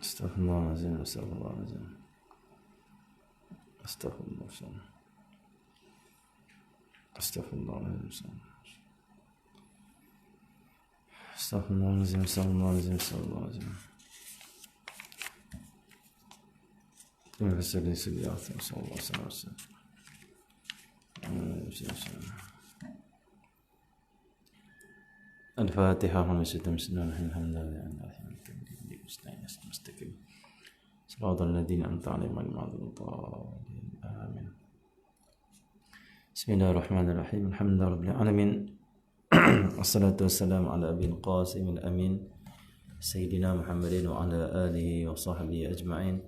Astaghfirullahaladzim, astaghfirullahaladzim, astaghfirullahaladzim, astaghfirullahaladzim, astaghfirullahaladzim, astaghfirullahaladzim, astaghfirullahaladzim. Terima kasih dari segi atas, sallallahu alaihi wasallam. Al-Fatihah. Bismillahirrahmanirrahim. Shiratal ladzina an'amta 'alaihim ghairil maghdubi 'alaihim. Amin. Bismillahirrahmanirrahim. Alhamdulillahirabbil alamin. Wassalatu wassalamu ala abil qasim al-amin sayyidina Muhammadin wa ala alihi wa sahbihi ajma'in.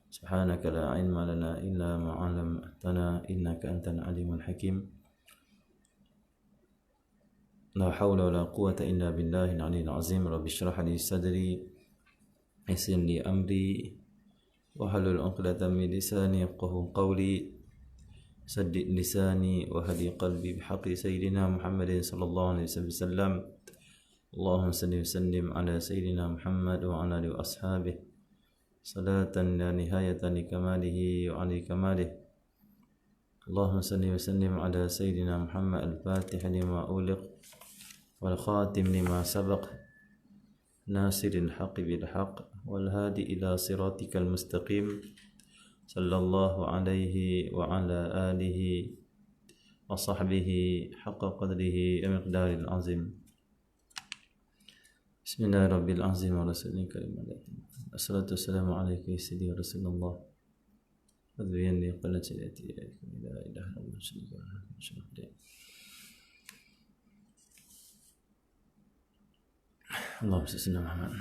Subhanaka la ilma lana illa ma 'allamtana innaka antal alimul hakim. La hawla wa la quwwata illa billahi al-'aliyyil 'azim. Rabbi shrah li sadri yassir li amri wahlul 'uqdatam min lisani yafqahu qawli saddid lisani wa hadi qalbi bihaqqi sayyidina Muhammadin sallallahu alaihi wasallam. Allahumma salli wa sallim ala sayyidina Muhammad wa ala alihi wa ashabihi salatan la nihayata li kamalihi wa ali kamalihi. Allahumma salli wa sallim ala sayyidina Muhammad al-Fatih lima uliq wal khatim lima sabaq nasiril haqqi bil haqq wal hadi ila siratikal mustaqim sallallahu alaihi wa ala alihi wa sahbihi haqqa qadrihi wa miqdaril azim. Bismillahirabbil azim wa rasulil karim. Assalatu wassalamu alayka ya sayyidi Rasulullah. Adwiyanni qalat sayyidati la ilaha illallah syarika lahu. Allahumma salli ala Muhammad.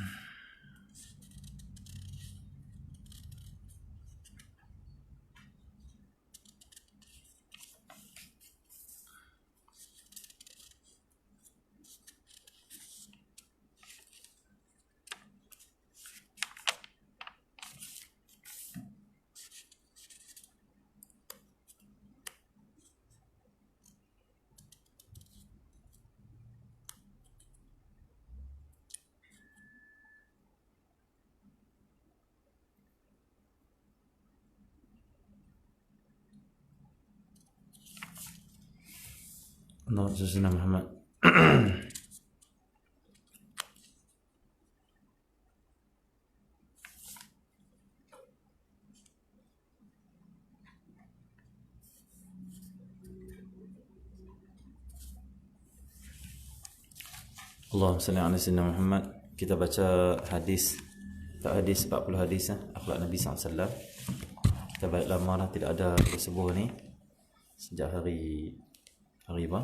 Allahumma salli ala Muhammad. Allahumma salli ala sayyidina Muhammad. Kita baca hadis, tak hadis 40 hadis akhlak Nabi SAW. Kita balik lama dah tidak ada tersebut ni sejak hari apa?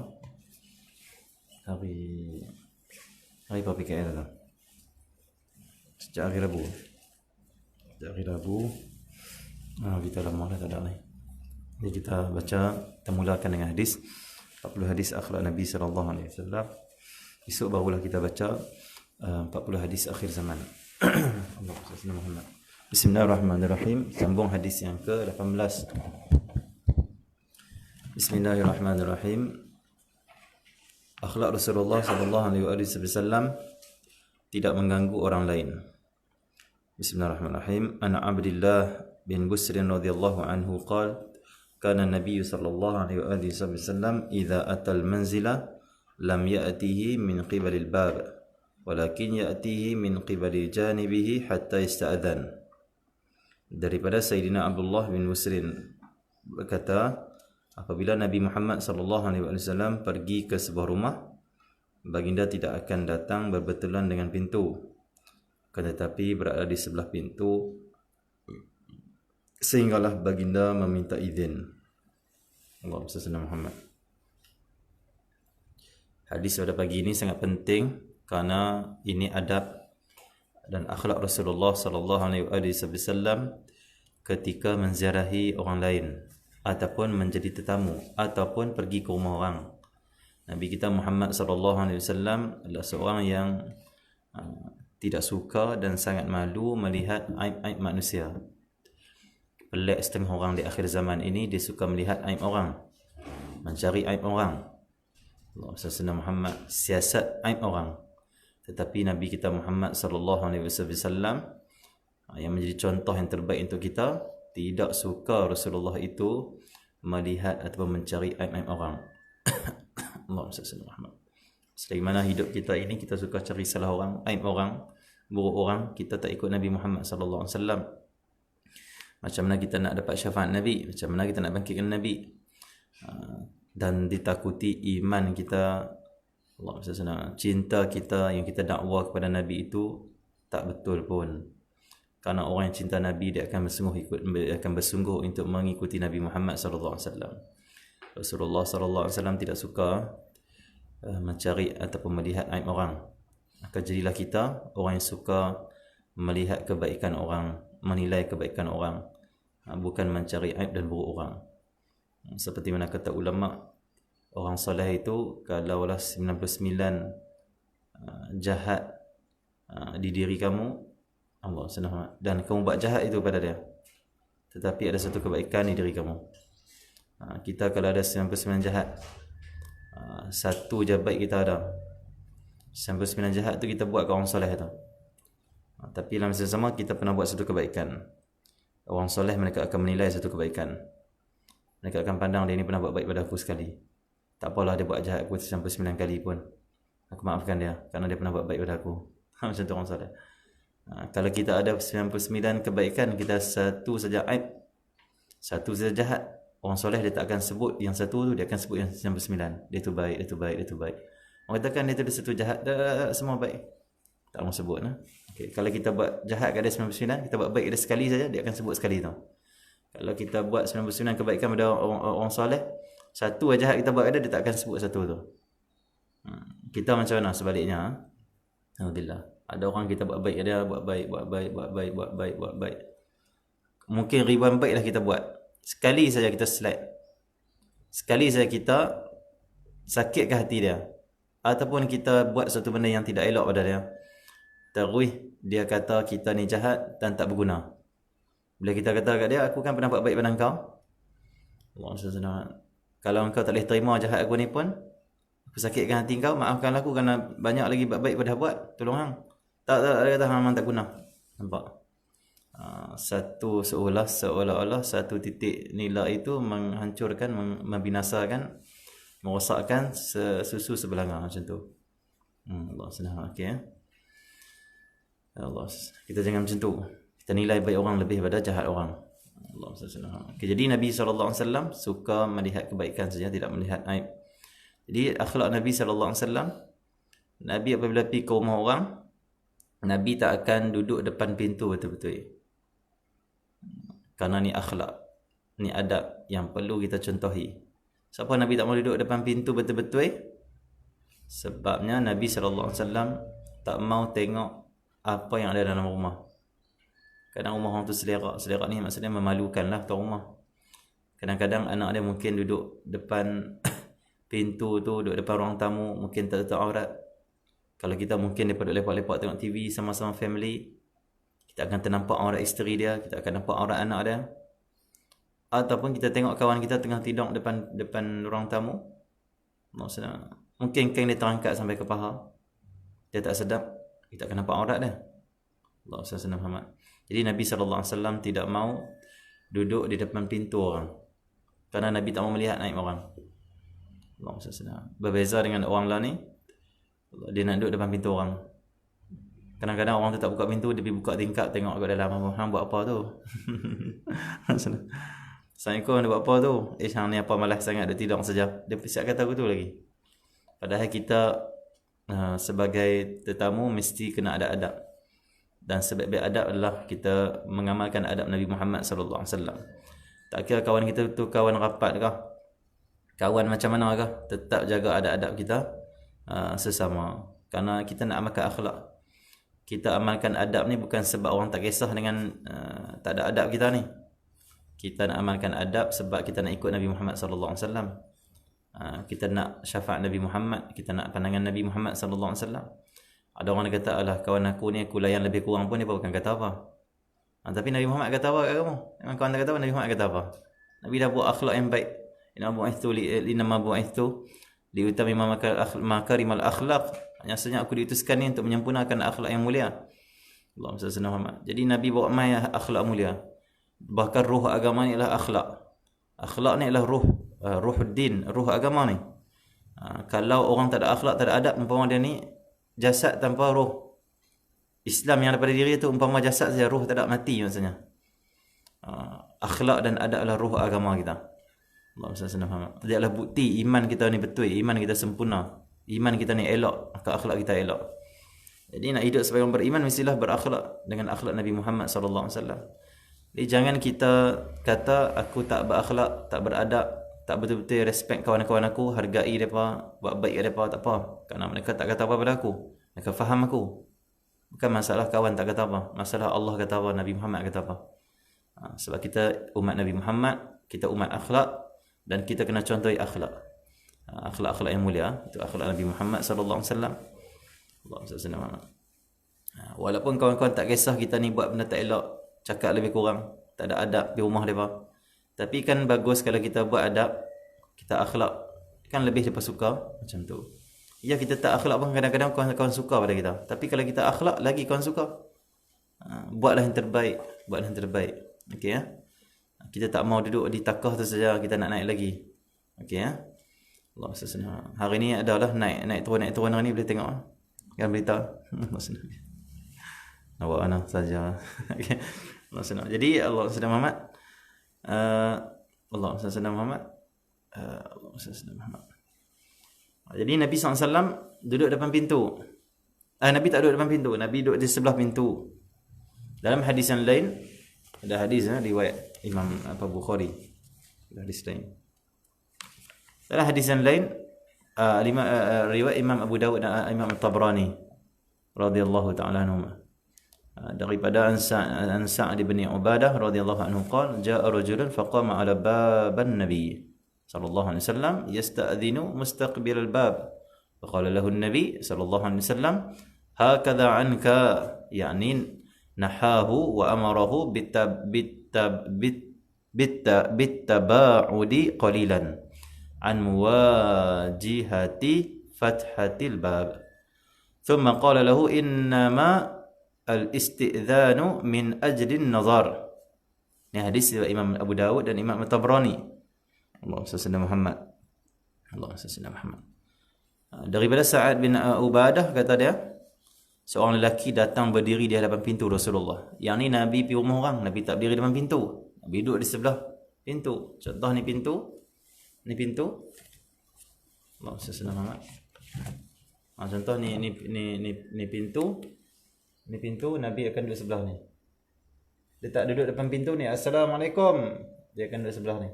Hari apa PKL dah? Sejak hari Rabu. Kita lama dah tak ada ni. Jadi kita baca, kita mulakan dengan hadis 40 hadis akhlak Nabi sallallahu alaihi wasallam. Esok barulah kita baca 40 hadis akhir zaman. Allahumma Muhammad. Bismillahirrahmanirrahim. Sambung hadis yang ke-18. Bismillahirrahmanirrahim. Akhlak Rasulullah sallallahu alaihi wasallam tidak mengganggu orang lain. Bismillahirrahmanirrahim. An Abdullah bin Busr radhiyallahu anhu qala kana an-nabiy sallallahu alaihi wasallam idza atal manzila lam ya'tihi min qibalil bab walakin ya'tihi min qibali janibihi hatta yasta'adhan. Daripada Sayyidina Abdullah bin Busrin berkata, apabila Nabi Muhammad sallallahu alaihi wasallam pergi ke sebuah rumah, baginda tidak akan datang berbetulan dengan pintu, tetapi berada di sebelah pintu sehinggalah baginda meminta izin. Allahumma salli ala Muhammad. Hadis pada pagi ini sangat penting kerana ini adab dan akhlak Rasulullah sallallahu alaihi wasallam ketika menziarahi orang lain ataupun menjadi tetamu ataupun pergi ke rumah orang. Nabi kita Muhammad sallallahu alaihi wasallam adalah seorang yang tidak suka dan sangat malu melihat aib-aib manusia. Pelik setengah orang di akhir zaman ini, dia suka melihat aib orang, mencari aib orang. Allah Sallallahu Muhammad siasat aib orang. Tetapi Nabi kita Muhammad sallallahu alaihi wasallam yang menjadi contoh yang terbaik untuk kita, tidak suka Rasulullah itu melihat ataupun mencari aib-aib orang. Allah Sallallahu Muhammad. Selagi mana hidup kita ini kita suka cari salah orang, aib orang, buruk orang, kita tak ikut Nabi Muhammad sallallahu alaihi wasallam. Macam mana kita nak dapat syafaat Nabi? Macam mana kita nak bangkitkan Nabi? Dan ditakuti iman kita, Allah SWT, cinta kita yang kita dakwa kepada Nabi itu tak betul pun. Karena orang yang cinta Nabi, dia akan bersungguh untuk mengikuti Nabi Muhammad SAW. Rasulullah SAW tidak suka mencari ataupun melihat aib orang. Maka jadilah kita orang yang suka melihat kebaikan orang, menilai kebaikan orang, bukan mencari aib dan buruk orang. Seperti mana kata ulama, orang soleh itu kalaulah 99 jahat di diri kamu, Allah SWT, dan kamu buat jahat itu pada dia, tetapi ada satu kebaikan di diri kamu. Kita kalau ada 99 jahat, satu je baik kita ada, 99 jahat tu kita buat ke orang soleh tu. Tapi dalam masa sama kita pernah buat satu kebaikan. Orang soleh mereka akan menilai satu kebaikan. Mereka akan pandang dia ni pernah buat baik pada aku sekali. Tak apalah dia buat jahat aku 99 kali pun, aku maafkan dia kerana dia pernah buat baik pada aku. Macam tu orang soleh. Kalau kita ada 99 kebaikan, kita satu saja aib, satu saja jahat, orang soleh dia tak akan sebut yang satu tu, dia akan sebut yang 99. Dia tu baik, dia tu baik, dia tu baik. Orang katakan dia tu ada satu jahat, semua baik, tak orang sebut. Okay. Kalau kita buat jahat pada 99, kita buat baik ada sekali saja, dia akan sebut sekali tu. Kalau kita buat 99 kebaikan pada orang soleh, satu jahat kita buat ada, dia tak akan sebut satu tu. Kita macam mana sebaliknya? Alhamdulillah. Ada orang kita buat baik, ada buat baik. Mungkin ribuan baik dah kita buat. Sekali saja kita slide, sekali saja kita sakit ke hati dia, ataupun kita buat satu benda yang tidak elok pada dia, terus dia kata kita ni jahat dan tak berguna. Bila kita kata kat dia, aku kan pernah buat baik pada engkau, kalau engkau tak boleh terima jahat aku ni pun, aku sakitkan hati engkau, maafkanlah aku kerana banyak lagi buat baik pada buat, tolong hang. Tak dia kata hang tak guna. Nampak? Satu seolah-olah satu titik nilai itu menghancurkan, membinasakan, merosakkan susu sebelanga macam tu. Allah senang. Okey. Allah, kita jangan macam tu. Kita nilai baik orang lebih daripada jahat orang. Allah senang. Okay, jadi Nabi SAW suka melihat kebaikan saja, tidak melihat aib. Jadi akhlak Nabi SAW, Nabi apabila pergi ke rumah orang, Nabi tak akan duduk depan pintu betul-betul. Karena ni akhlak, ni adab yang perlu kita contohi. Siapa Nabi tak mau duduk depan pintu betul-betul? Sebabnya Nabi SAW tak mau tengok apa yang ada dalam rumah. Kadang rumah orang tu selerak. Selerak ni maksudnya memalukan lah tuan rumah. Kadang-kadang anak dia mungkin duduk depan pintu tu, duduk depan ruang tamu, mungkin tak tutup aurat. Kalau kita mungkin daripada lepak-lepak tengok TV sama-sama family, kita akan ternampak aurat isteri dia, kita akan nampak aurat anak dia. Ataupun kita tengok kawan kita tengah tidur depan ruang tamu, maksudnya mungkin kain dia terangkat sampai ke paha, dia tak sedap, kita akan nampak aurat dia. Allah SWT Muhammad. Jadi Nabi SAW tidak mau duduk di depan pintu orang, kerana Nabi tak mau melihat aib orang. Allah SWT. Berbeza dengan orang lain ni, dia nak duduk depan pintu orang. Kadang-kadang orang tu tak buka pintu, dia pergi buka tingkap, tengok kat dalam hang buat apa tu. Assalamualaikum, dia buat apa tu? Hang ni apa malas sangat, dia tidur saja. Dia siap kata aku tu lagi. Padahal kita sebagai tetamu mesti kena ada adab. Dan sebaik-baik adab adalah kita mengamalkan adab Nabi Muhammad sallallahu alaihi wasallam. Tak kira kawan kita tu kawan rapat kah, kawan macam mana kah, tetap jaga adab-adab kita sesama. Karena kita nak amalkan akhlak. Kita amalkan adab ni bukan sebab orang tak kisah dengan tak ada adab kita ni. Kita nak amalkan adab sebab kita nak ikut Nabi Muhammad sallallahu alaihi wasallam. Kita nak syafaat Nabi Muhammad, kita nak pandangan Nabi Muhammad sallallahu alaihi wasallam. Ada orang yang kata, alah kawan aku ni aku layan lebih kurang pun dia bukan kata apa. Tapi Nabi Muhammad kata apa kat kamu? Memang kawan tak kata apa, Nabi Muhammad kata apa? Nabi dah buat akhlak yang baik. Inna bu'ithtu liutammima makarimal akhlaq. Maksudnya aku diutuskan ni untuk menyempurnakan akhlak yang mulia. Allahumma salli ala Muhammad. Jadi Nabi bawa mai akhlak mulia. Bahkan ruh agama ni adalah akhlak. Akhlak ni adalah ruhuddin, ruh agama ni. Kalau orang tak ada akhlak, tak ada adab, umpama dia ni jasad tanpa roh. Islam yang ada pada diri tu umpama jasad saja, roh tak ada, mati maksudnya. Akhlak dan adab adalah ruh agama kita. Allahumma salli ala Muhammad. Dia adalah bukti iman kita ni betul, iman kita sempurna, iman kita ni elok, maka akhlak kita elok. Jadi nak hidup sebagai orang beriman mestilah berakhlak dengan akhlak Nabi Muhammad sallallahu alaihi wasallam. Jadi jangan kita kata aku tak berakhlak, tak beradab, tak betul-betul respect kawan-kawan aku, hargai mereka, buat baik mereka, tak apa. Kerana mereka tak kata apa pada aku, mereka faham aku. Bukan masalah kawan tak kata apa, masalah Allah kata apa, Nabi Muhammad kata apa. Sebab kita umat Nabi Muhammad, kita umat akhlak, dan kita kena contohi akhlak. Akhlak-akhlak yang mulia, itu akhlak Nabi Muhammad sallallahu alaihi wasallam. Walaupun kawan-kawan tak kisah kita ni buat benda tak elok, cakap lebih kurang, tak ada adab di rumah mereka, tapi kan bagus kalau kita buat adab, kita akhlak, kan lebih mereka suka macam tu. Ya, kita tak akhlak pun kadang-kadang kawan-kawan suka pada kita, tapi kalau kita akhlak lagi kawan suka. Buatlah yang terbaik, buatlah yang terbaik. Okey ya. Kita tak mau duduk di takah tu saja, kita nak naik lagi. Okey ya. Allah SWT. Hari ni adalah naik turun hari ni, boleh tengok kan berita. Nampak mana saja. Okey. Allah SWT. Jadi Allah SWT Muhammad Allah SWT Muhammad Allah SWT Muhammad. Jadi Nabi SAW duduk depan pintu. Nabi tak duduk depan pintu, Nabi duduk di sebelah pintu. Dalam hadis yang lain, ada hadis riwayat Imam Bukhari, hadis lain. Dalam hadis yang lain, riwayat Imam Abu Dawud dan Imam Tabrani radhiyallahu ta'ala anhum, daripada an Sa'd bin Ubadah radhiyallahu anhu qala jaa rajulun faqama ala baban nabi sallallahu alaihi wasallam yasta'dhinu mustaqbil al-bab faqala lahu an-nabi sallallahu alaihi wasallam hakadha anka, yani nahahu wa amarahu bittaba'udi qalilan an muwajihati fathatil bab thumma qala lahu innama al-istidhanu min ajlin nazar. Ini hadis dari Imam Abu Dawud dan Imam Tabrani. Allahumma salli ala Muhammad. Allahumma salli ala Muhammad. Daripada Sa'ad bin Ubadah, kata dia, seorang lelaki datang berdiri di hadapan pintu Rasulullah. Yang ni Nabi pergi rumah orang, Nabi tak berdiri depan pintu, Nabi duduk di sebelah pintu. Contoh ni pintu, ni pintu. Allahumma salli ala Muhammad. Contoh ni pintu. Ni pintu, Nabi akan duduk sebelah ni. Dia tak duduk depan pintu ni, Assalamualaikum, dia akan duduk sebelah ni.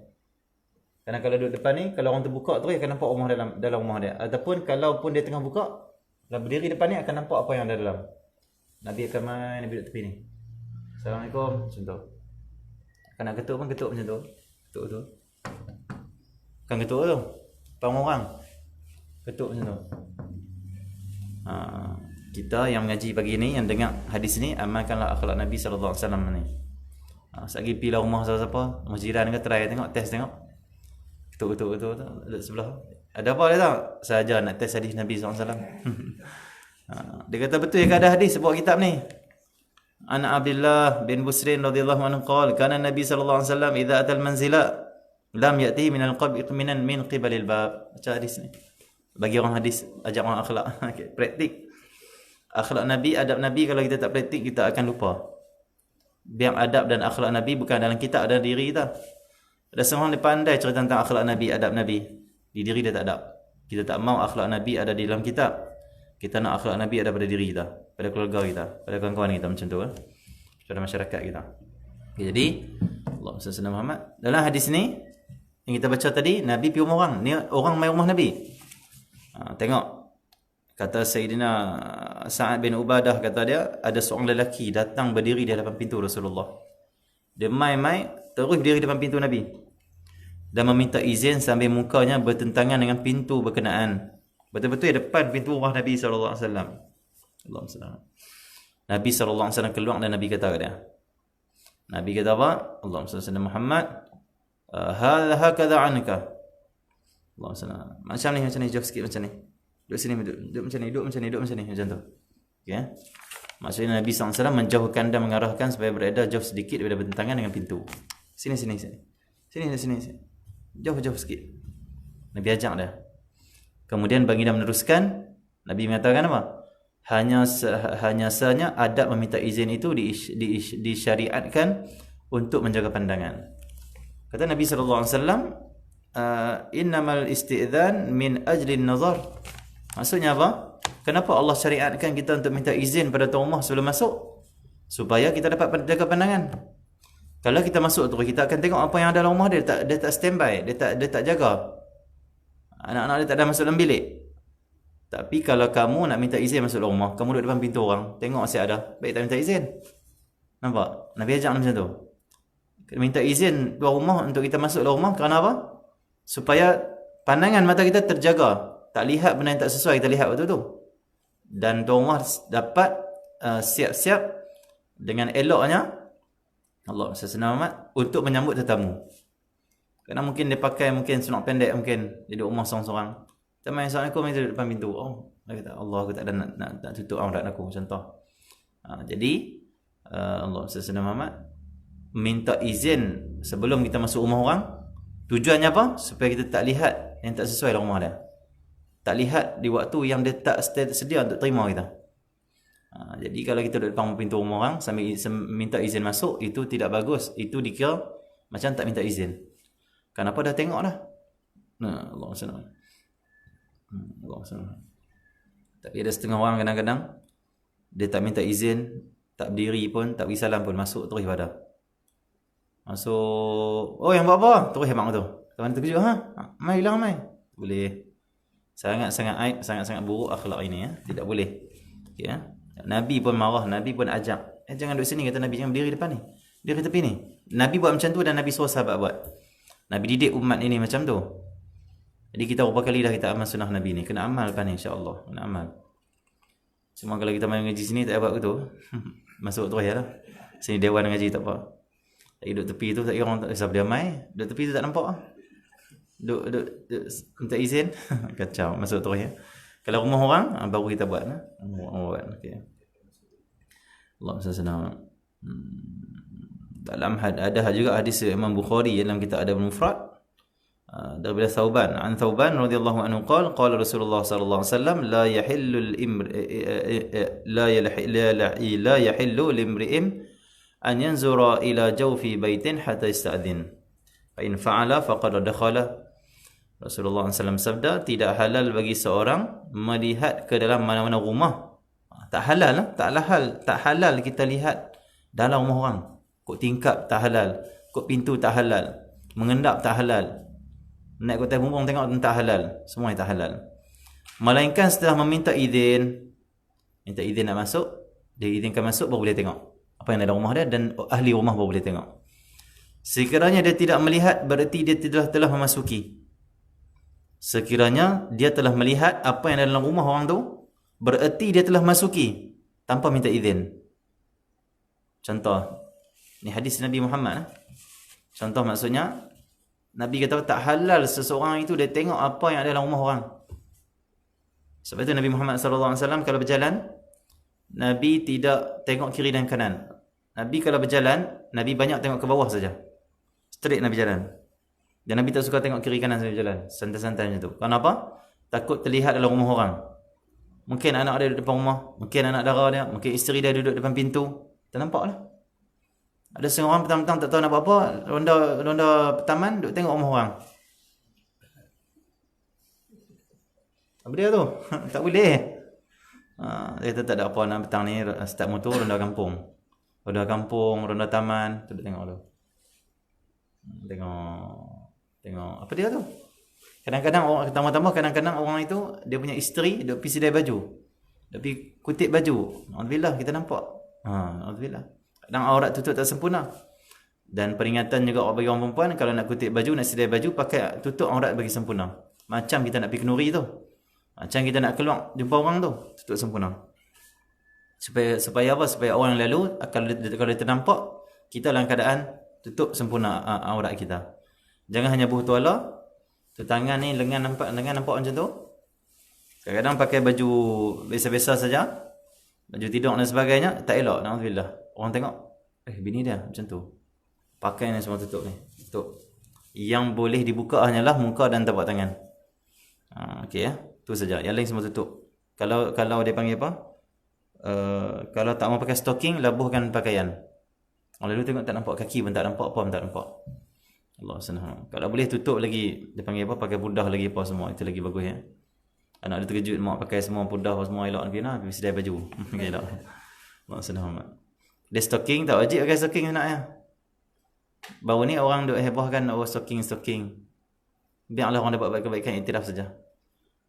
Karena kalau duduk depan ni, kalau orang terbuka tu, dia akan nampak rumah dalam rumah dia. Ataupun kalau pun dia tengah buka, kalau berdiri depan ni akan nampak apa yang ada dalam. Nabi akan main, Nabi duduk tepi ni. Assalamualaikum, macam tu. Kan nak ketuk pun ketuk macam tu. Ketuk tu. Kan ketuk tu. Depan orang. Ketuk macam tu. Kita yang mengaji pagi ni, yang dengar hadis ni, amalkanlah akhlak Nabi sallallahu alaihi wasallam ni. Sekali pergi lah rumah siapa-siapa, rumah jiran ke, try tengok, test tengok. Ketuk duduk sebelah. Ada apa dia tak? Saja nak test hadis Nabi sallallahu alaihi wasallam. Dia kata betul ke ada hadis buat kitab ni. Ana Abdullah bin Busrin radhiyallahu anhu qala kana Nabi sallallahu alaihi wasallam idza atal manzila lam yati min al-qabr min qibalil bab. Baca hadis ni. Bagi orang hadis, ajak orang akhlak. Okey, praktik. Akhlak Nabi, adab Nabi, kalau kita tak praktik, kita akan lupa. Biar adab dan akhlak Nabi bukan dalam kitab, dalam diri kita. Ada seorang dia pandai cerita tentang akhlak Nabi, adab Nabi. Di diri dia tak ada. Kita tak mau akhlak Nabi ada di dalam kitab. Kita nak akhlak Nabi ada pada diri kita, pada keluarga kita, pada kawan-kawan kita macam tu pada masyarakat kita. Okay, jadi Allahumma salli ala Muhammad. Dalam hadis ni yang kita baca tadi, Nabi pergi rumah orang. Ni orang mai rumah Nabi. Tengok, kata Sayyidina Sa'ad bin Ubadah, kata dia, ada seorang lelaki datang berdiri di hadapan pintu Rasulullah. Dia mai terus berdiri di depan pintu Nabi dan meminta izin sambil mukanya bertentangan dengan pintu berkenaan. Betul-betul di depan pintu rumah Nabi sallallahu alaihi wasallam. Nabi sallallahu alaihi wasallam keluar dan Nabi kata kepada dia. Nabi kata apa? Allahumma salli ala Muhammad. Hadza hakadha anka. Allahumma salli. Macam ni jauh sikit macam ni. Duduk sini, duduk macam ni macam tu. Okey. Maksudnya Nabi sallallahu alaihi wasallam menjauhkan dan mengarahkan supaya berada jauh sedikit daripada bertentangan dengan pintu. Sini. Jauh sikit. Nabi ajak dia. Kemudian baginda meneruskan, Nabi mengatakan apa? Hanya sahaja adab meminta izin itu disyariatkan untuk menjaga pandangan. Kata Nabi sallallahu alaihi wasallam, innamal isti'dzan min ajli an-nazar. Maksudnya apa? Kenapa Allah syariatkan kita untuk minta izin pada tuan rumah sebelum masuk? Supaya kita dapat jaga pandangan. Kalau kita masuk terus, kita akan tengok apa yang ada dalam rumah dia. Dia tak standby, dia tak jaga. Anak-anak dia tak ada masuk dalam bilik. Tapi kalau kamu nak minta izin masuk dalam rumah, kamu duduk depan pintu orang, tengok asyik ada, baik tak minta izin. Nampak? Nabi ajak macam tu. Minta izin tuan rumah untuk kita masuk dalam rumah kerana apa? Supaya pandangan mata kita terjaga. Tak lihat benda yang tak sesuai, kita lihat waktu tu. Dan tuan rumah dapat siap-siap dengan eloknya, Allah SWT, untuk menyambut tetamu. Kerana mungkin dia pakai seluar pendek, mungkin dia duduk rumah seorang-seorang. Teman Assalamualaikum, dia duduk depan pintu. Dia kata, Allah, aku tak ada nak tutup aurat aku, contoh. Jadi Allah SWT minta izin sebelum kita masuk rumah orang. Tujuannya apa? Supaya kita tak lihat yang tak sesuai dalam rumah dia. Tak lihat di waktu yang dia tak sedia untuk terima kita. Jadi kalau kita duduk depan pintu rumah orang sambil minta izin masuk, itu tidak bagus. Itu dikira macam tak minta izin. Kenapa? Dah tengok dah. Allah SWT. Tapi ada setengah orang kadang-kadang dia tak minta izin, tak berdiri pun, tak beri salam pun, masuk terus ibadah. Masuk, yang buat apa? Terus hemat tu. Kawan terkejut, mai hilang mai. Boleh. Sangat-sangat aib, sangat-sangat buruk akhlak ini, Tidak boleh. Okay, Nabi pun marah, Nabi pun ajak. Jangan duduk sini, kata Nabi, jangan berdiri depan ni. Diri tepi ni. Nabi buat macam tu dan Nabi suruh sahabat buat. Nabi didik umat ini macam tu. Jadi kita berapa kali dah kita amal sunnah Nabi ni. Kena amal lepas ni, insya-Allah. Kena amal. Cuma kalau kita main ngaji sini tak buat begitu. Masuk terus ya lah. Sini dewan ngaji tak apa. Duduk tepi tu tak kira orang tak siapa dia mai. Duduk tepi tu tak nampak ah. Duduk minta izin. Kacau, masuk terus ya. Kalau rumah orang baru kita buat okey. Allah SWT. Dalam ada juga hadis Imam Bukhari dalam kitab Adab Mufrad daripada Thauban, an Thauban radhiyallahu anhu qala Rasulullah sallallahu alaihi wasallam la yahillu limri'in an yanzura ila jawfi baitin hatta yasta'dhin fa in fa'ala faqad dakhala. Rasulullah SAW sabda, tidak halal bagi seorang melihat ke dalam mana-mana rumah. Tak halal kita lihat dalam rumah orang. Kok tingkap tak halal, kok pintu tak halal, mengendap tak halal, naik ke atas bumbung tengok tak halal, semua tak halal. Melainkan setelah minta izin nak masuk, dia izinkan masuk baru boleh tengok apa yang ada dalam rumah dia, dan ahli rumah baru boleh tengok. Sekiranya dia tidak melihat, berarti dia telah memasuki. Sekiranya dia telah melihat apa yang ada dalam rumah orang tu, berarti dia telah masuki tanpa minta izin. Contoh, ni hadis Nabi Muhammad. Contoh maksudnya, Nabi kata tak halal seseorang itu dia tengok apa yang ada dalam rumah orang. Sebab itu Nabi Muhammad SAW kalau berjalan, Nabi tidak tengok kiri dan kanan. Nabi kalau berjalan, Nabi banyak tengok ke bawah saja. Straight Nabi jalan. Dan Nabi tak suka tengok kiri kanan sambil jalan. Santai-santai macam tu. Kenapa? Takut terlihat dalam rumah orang. Mungkin anak dia duduk depan rumah, mungkin anak dara dia, mungkin isteri dia duduk depan pintu. Tak nampak lah. Ada setengah orang petang-petang tak tahu nak buat apa, ronda taman, duk tengok rumah orang. Apa dia tu? Tak boleh. Dia tak ada apa nak petang ni, start motor ronda kampung. Ronda taman, tu duk tengok tu. Tengok apa dia tu? Kadang-kadang orang tambah-tambah kadang-kadang orang itu dia punya isteri duk pergi sidai baju. Duk pergi kutip baju. Alhamdulillah kita nampak. Alhamdulillah. Kadang aurat tutup tak sempurna. Dan peringatan juga bagi orang perempuan kalau nak kutip baju, nak sidai baju pakai tutup aurat bagi sempurna. Macam kita nak pergi kenduri tu. Macam kita nak keluar jumpa orang tu, tutup sempurna. Supaya apa? Supaya orang yang lalu kalau dia ternampak, kita dalam keadaan tutup sempurna aurat kita. Jangan hanya buh tuala, tu tangan ni lengan nampak macam tu. Kadang-kadang pakai baju biasa-biasa saja, baju tidur dan sebagainya, tak elok, alhamdulillah. Orang tengok, bini dia macam tu. Pakai ni semua tutup ni. Tutup. Yang boleh dibuka hanyalah muka dan tapak tangan. Okey ya. Tu saja. Yang lain semua tutup. Kalau dia panggil apa? Kalau tak mau pakai stocking, labuhkan pakaian. Orang lalu tengok tak nampak kaki pun tak nampak, apa pun tak nampak. Allah senang. Kalau boleh tutup lagi, dia panggil apa? Pakai pudah lagi apa semua. Itu lagi bagus ya. Anak dia terkejut mak pakai semua pudah semua elok lagi nah, habis sedai baju. Elok. Allah senang. Dia stocking tak wajib pakai stocking anaknya. Baru ni orang duk hebohkan stocking. Biarlah orang dapat kebaikan, iktiraf saja.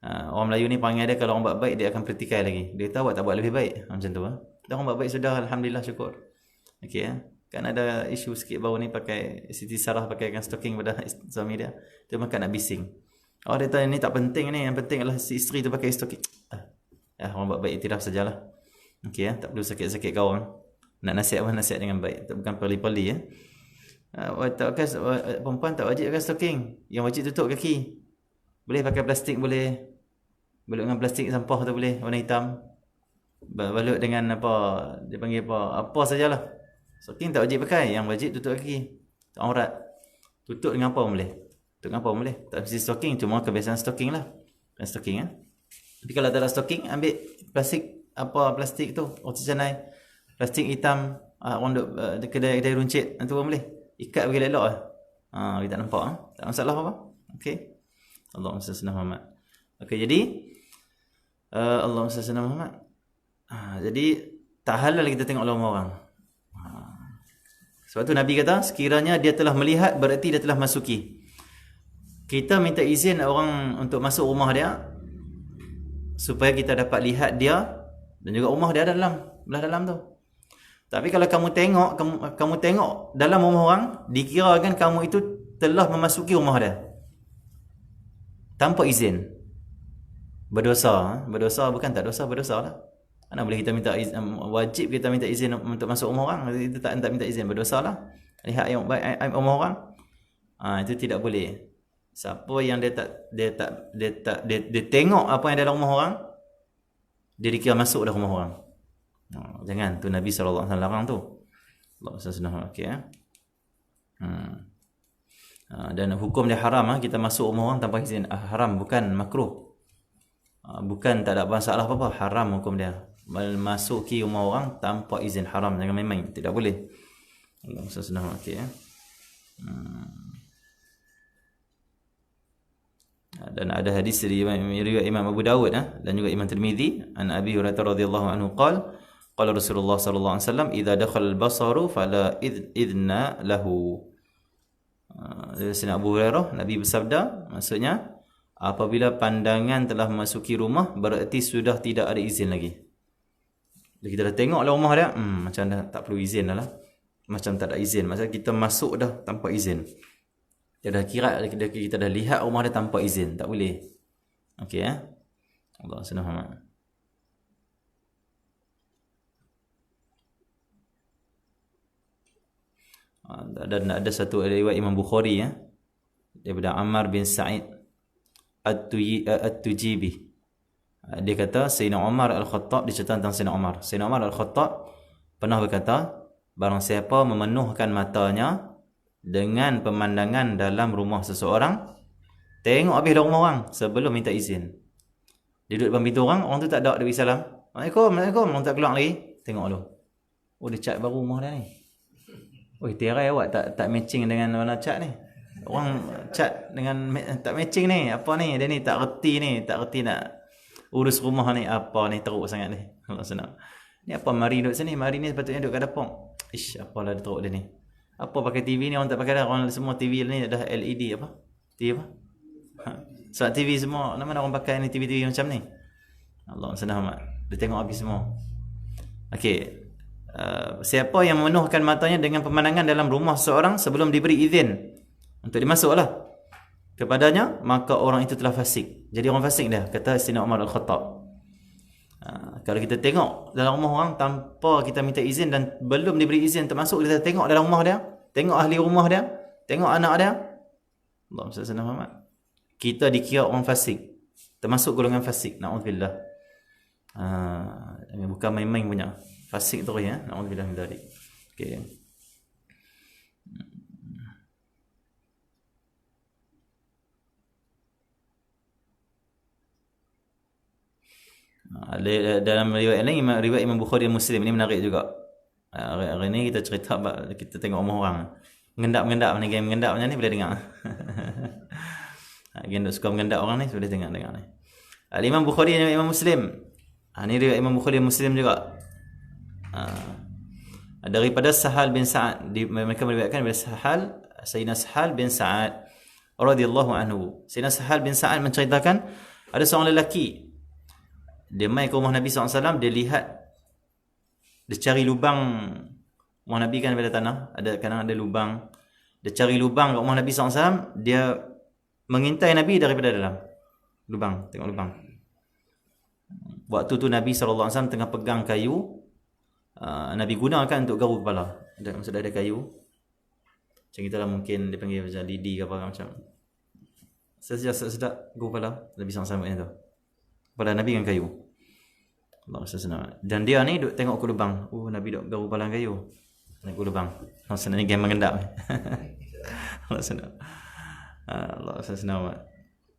Orang Melayu ni panggil dia kalau orang buat baik dia akan pertikai lagi. Dia tahu tak buat lebih baik. Macam tu Dan orang buat baik sudah, alhamdulillah, syukur. Okey ya. Kan ada isu sikit baru ni pakai Siti Sarah pakaikan stocking pada suami dia. Dia makan nak bising. Dia tahu ni tak penting ni, yang penting adalah si isteri tu pakai stocking. Orang buat baik iktiraf sajalah. Okey ya, tak perlu sakit-sakit kau orang. Nak nasihat dengan baik. Tak bukan perli-perli ya. Perempuan tak wajib pakai stocking. Yang wajib tutup kaki. Boleh pakai plastik, boleh. Balut dengan plastik sampah tu boleh, warna hitam. Balut dengan apa, dia panggil apa sajalah. Stocking tak wajib pakai, yang wajib tutup kaki. Aurat. Tutup dengan apa boleh? Tutup dengan apa boleh? Tak mesti stocking, cuma kebiasaan stocking lah. Bukan stocking ya. Tapi kalau tak ada stocking, ambil plastik tu, roti canai. Plastik hitam, orang duk kedai runcit, itu pun boleh. Ikat bagi elok lah. Kita tak nampak. Tak masalah apa. Okey. Allahumma salli ala Muhammad. Okey, jadi Allahumma salli ala Muhammad. Jadi tak halal kita tengok rumah orang. Sebab tu Nabi kata sekiranya dia telah melihat berarti dia telah masuki. Kita minta izin orang untuk masuk rumah dia supaya kita dapat lihat dia dan juga rumah dia ada belah dalam tu. Tapi kalau kamu tengok dalam rumah orang, dikirakan kamu itu telah memasuki rumah dia tanpa izin. Berdosa bukan tak dosa, berdosa lah. Mana boleh kita minta izin, wajib kita minta izin untuk masuk rumah orang, kita tak minta izin, berdosa lah. Lihat yang baik rumah orang. Itu tidak boleh. Siapa yang dia tengok apa yang dalam rumah orang, dia dikira masuk dalam rumah orang. Jangan, tu Nabi SAW larang tu. Allah SWT. Okey ya. Dan hukum dia haram kita masuk rumah orang tanpa izin. Haram, bukan makruh. Bukan tak ada masalah apa-apa, haram hukum dia. Masuki rumah orang tanpa izin, haram, jangan main-main, tidak boleh. Allah SWT. Okey ya. Dan ada hadis dari riwayat Imam Abu Dawud dan juga Imam Tirmizi an Abi Hurairah radhiyallahu anhu qala Rasulullah sallallahu alaihi wasallam idza dakhala al-basaru fala idna lahu. Dari Sayyidina Abu Hurairah, Nabi bersabda, maksudnya apabila pandangan telah memasuki rumah berarti sudah tidak ada izin lagi. Bila kita dah tengoklah rumah dia, macam dah tak perlu izin dah lah. Macam tak ada izin, maksudnya kita masuk dah tanpa izin. Kita dah lihat rumah dia tanpa izin, tak boleh. Okey ya. Allah SWT. Dan ada satu riwayat Imam Bukhari daripada Ammar bin Sa'id At-Tujibi. Dia kata Sayyidina Umar Al-Khattab, diceritakan tentang Sayyidina Umar. Sayyidina Umar Al-Khattab pernah berkata, barang siapa memenuhkan matanya dengan pemandangan dalam rumah seseorang, tengok habis dalam rumah orang sebelum minta izin. Dia duduk depan pintu orang tu tak ada, dia bagi salam. Assalamualaikum, orang tak keluar lagi. Tengok dulu. Dia cat baru rumah dia ni. Oi, tirai awak tak matching dengan warna cat ni. Orang cat dengan tak matching ni. Apa ni? Dia ni tak reti nak urus rumah ni. Apa ni teruk sangat ni. Allah senang. Ni apa mari duduk sini? Mari ni sepatutnya duduk kat dapur. Ish, apalah dia teruk dia ni. Apa pakai TV ni orang tak pakai dah. Orang semua TV ni dah LED apa? TV apa? Sebab TV semua, mana orang pakai ni TV macam ni? Allah senang amat. Dia tengok habis semua. Okey. Siapa yang memenuhkan matanya dengan pemandangan dalam rumah seseorang sebelum diberi izin untuk dimasuklah kepadanya, maka orang itu telah fasik. Jadi orang fasik dia, kata Sayyidina Umar Al-Khattab. Kalau kita tengok dalam rumah orang tanpa kita minta izin dan belum diberi izin untuk masuk, kita tengok dalam rumah dia, tengok ahli rumah dia, tengok anak dia, Allahumma salli ala Muhammad, kita dikira orang fasik, termasuk golongan fasik. Na'udzubillah. Bukan main-main punya fasik tu ya. Na'udzubillah min dzalik. Okey. Dalam riwayat lain, riwayat Imam Bukhari dan Muslim ni menarik juga. Hari ni kita cerita, kita tengok rumah orang mengendap-mengendap ni, game mengendap macam ni boleh dengar. Game suka mengendap orang ni boleh tengok ni. Imam Bukhari dan Imam Muslim. Ni riwayat Imam Bukhari dan Muslim juga. Daripada Sahal bin Sa'ad, mereka meriwayatkan daripada Sayyidina Sahal bin Sa'ad radhiyallahu anhu. Sayyidina Sahal bin Sa'ad menceritakan ada seorang lelaki, dia mai ke rumah Nabi SAW, dia lihat, dia cari lubang. Rumah Nabi kan pada tanah, kadang ada lubang. Dia cari lubang kat rumah Nabi SAW, dia mengintai Nabi daripada dalam lubang, tengok lubang. Waktu tu Nabi SAW tengah pegang kayu, Nabi gunakan untuk garu kepala. Maksudnya ada kayu, macam kita lah, mungkin dia panggil macam lidi ke apa macam. Sedap garu kepala Nabi SAW macam tu. Kepala Nabi dengan kayu. Allah senang. Dan dia ni duk tengok ke lubang. Nabi duk garu kepala kayu. Naik ke lubang. Allah senang ni game mengendap. Allah senang. Allah senang.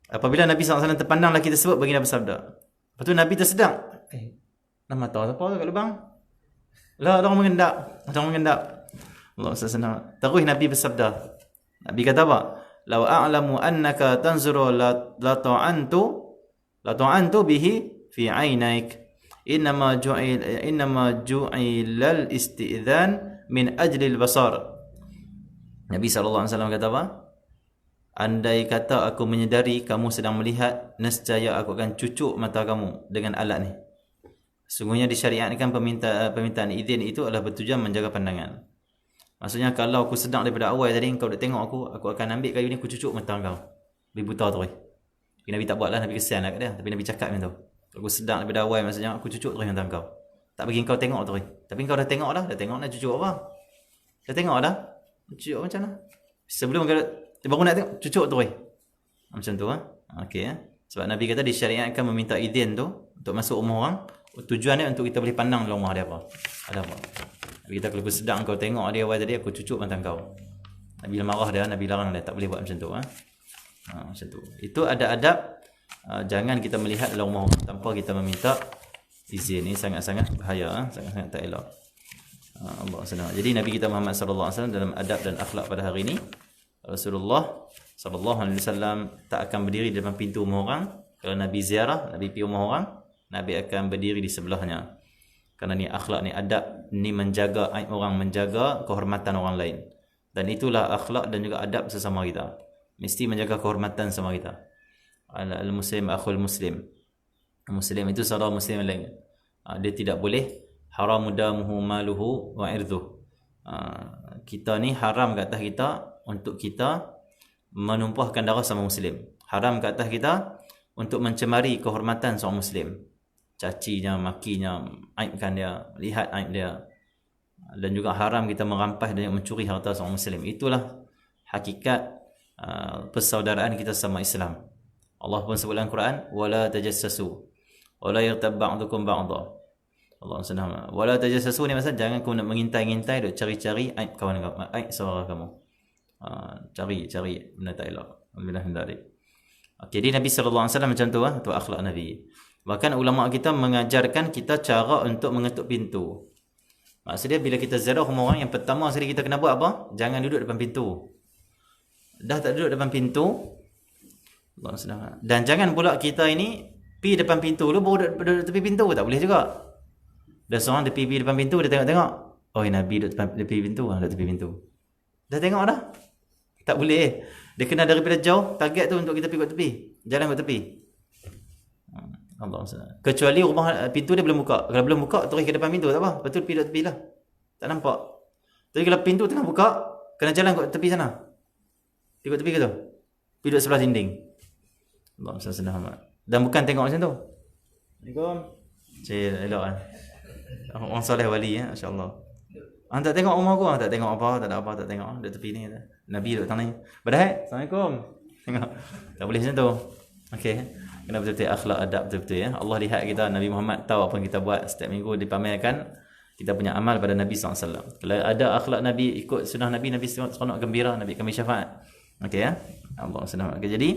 Apabila Nabi SAW terpandang lelaki tersebut, baginda bersabda. Lepas tu Nabi tersedar. Nama tahu siapa tu kat lubang? Lah, orang mengendap. Allah senang. Terus Nabi bersabda. Nabi kata apa? Lau a'lamu annaka tanzuru la ta'antu bihi fi 'ainaik. Innama ju'ilal isti'dzan min ajli al-basar. Nabi SAW kata apa? Andai kata aku menyedari kamu sedang melihat, nescaya aku akan cucuk mata kamu dengan alat ni. Sungguhnya disyariatkan permintaan izin itu adalah bertujuan menjaga pandangan. Maksudnya kalau aku sedang daripada awal tadi, kau dah tengok aku akan ambil kayu ni, aku cucuk mata kau. Lebih buta tu. Nabi tak buat lah, Nabi kesian lah kat dia. Tapi Nabi cakap macam tu. Aku sedang daripada awal, maksudnya aku cucuk terus mata kau. Tak bagi kau tengok terus. Tapi kau dah tengok dah. Dah tengok nak cucuk apa? Dah tengok dah. Cucuk macam mana? Sebelum kau baru nak tengok, cucuk terus. Macam tu. Okey. Sebab Nabi kata disyariatkan meminta izin tu untuk masuk rumah orang. Tujuannya untuk kita boleh pandang dalam rumah dia apa. Ada apa. Nabi kata kalau aku sedang kau tengok dia awal tadi, aku cucuk mata kau. Nabi marah dia, Nabi larang dia. Tak boleh buat macam tu. Macam tu. Itu ada adab. Jangan kita melihat dalam rumah tanpa kita meminta izin. Ini sangat-sangat bahaya, sangat-sangat tak elok. Allah senang. Jadi Nabi kita Muhammad sallallahu alaihi wasallam dalam adab dan akhlak pada hari ini, Rasulullah sallallahu alaihi wasallam tak akan berdiri di depan pintu rumah orang. Kalau Nabi ziarah, Nabi pergi rumah orang, Nabi akan berdiri di sebelahnya. Kerana ni akhlak, ni adab, ni menjaga aib orang, menjaga kehormatan orang lain. Dan itulah akhlak dan juga adab sesama kita. Mesti menjaga kehormatan sama kita. Al-Muslim akhul Muslim. Muslim itu saudara Muslim lain. Dia tidak boleh haram damuhu maluhu wa irduh. Kita ni haram ke atas kita untuk kita menumpahkan darah sama Muslim. Haram ke atas kita untuk mencemari kehormatan seorang Muslim. Cacinya, makinya, aibkan dia, lihat aib dia. Dan juga haram kita merampas dan mencuri harta seorang Muslim. Itulah hakikat persaudaraan kita sama Islam. Allah pun sebut dalam Quran, wala tajassasu wala yaghtab ba'dukum ba'dha. Allah senang. Wala tajassasu ni maksud jangan kau nak mengintai-ngintai, duk cari-cari aib kawan kamu, aib saudara kamu. Cari benda tak elok. Alhamdulillah dari. Okey, jadi Nabi sallallahu alaihi wasallam macam tu tu akhlak Nabi. Bahkan ulama kita mengajarkan kita cara untuk mengetuk pintu. Maksudnya bila kita ziarah rumah orang, yang pertama sekali kita kena buat apa? Jangan duduk depan pintu. Dah tak duduk depan pintu, dan jangan pula kita ini pi depan pintu dulu baru duduk tepi pintu, tak boleh juga. Dah seorang dia pergi depan pintu, dia tengok-tengok, oh Nabi duduk tepi pintu, duduk tepi pintu. Dah tengok dah. Tak boleh. Dia kena daripada jauh, target tu untuk kita pergi kat tepi. Jalan kat tepi. Allah. Kecuali rumah pintu dia belum buka. Kalau belum buka, terus ke depan pintu, tak apa. Betul pergi kat tepi lah. Tak nampak. Tapi kalau pintu tengah buka, kena jalan kat tepi sana. Pergi kat tepi ke tu? Pergi duduk sebelah dinding. Allah senang amat. Dan bukan tengok macam tu. Assalamualaikum. Cik, elok kan. Orang soleh wali ya, insya-Allah. Tak tengok rumah aku, tak tengok apa, tak ada apa, tak tengok. Duduk tepi ni. Nabi duduk tang ni. Badai, Assalamualaikum. Tengok. Tak boleh macam tu. Okey. Kena betul-betul akhlak adab betul-betul ya. Allah lihat kita, Nabi Muhammad tahu apa yang kita buat setiap minggu, dipamerkan kita punya amal pada Nabi SAW. Kalau ada akhlak Nabi, ikut sunnah Nabi, Nabi seronok gembira, Nabi kami syafaat. Okey ya. Allah senang. Okay, jadi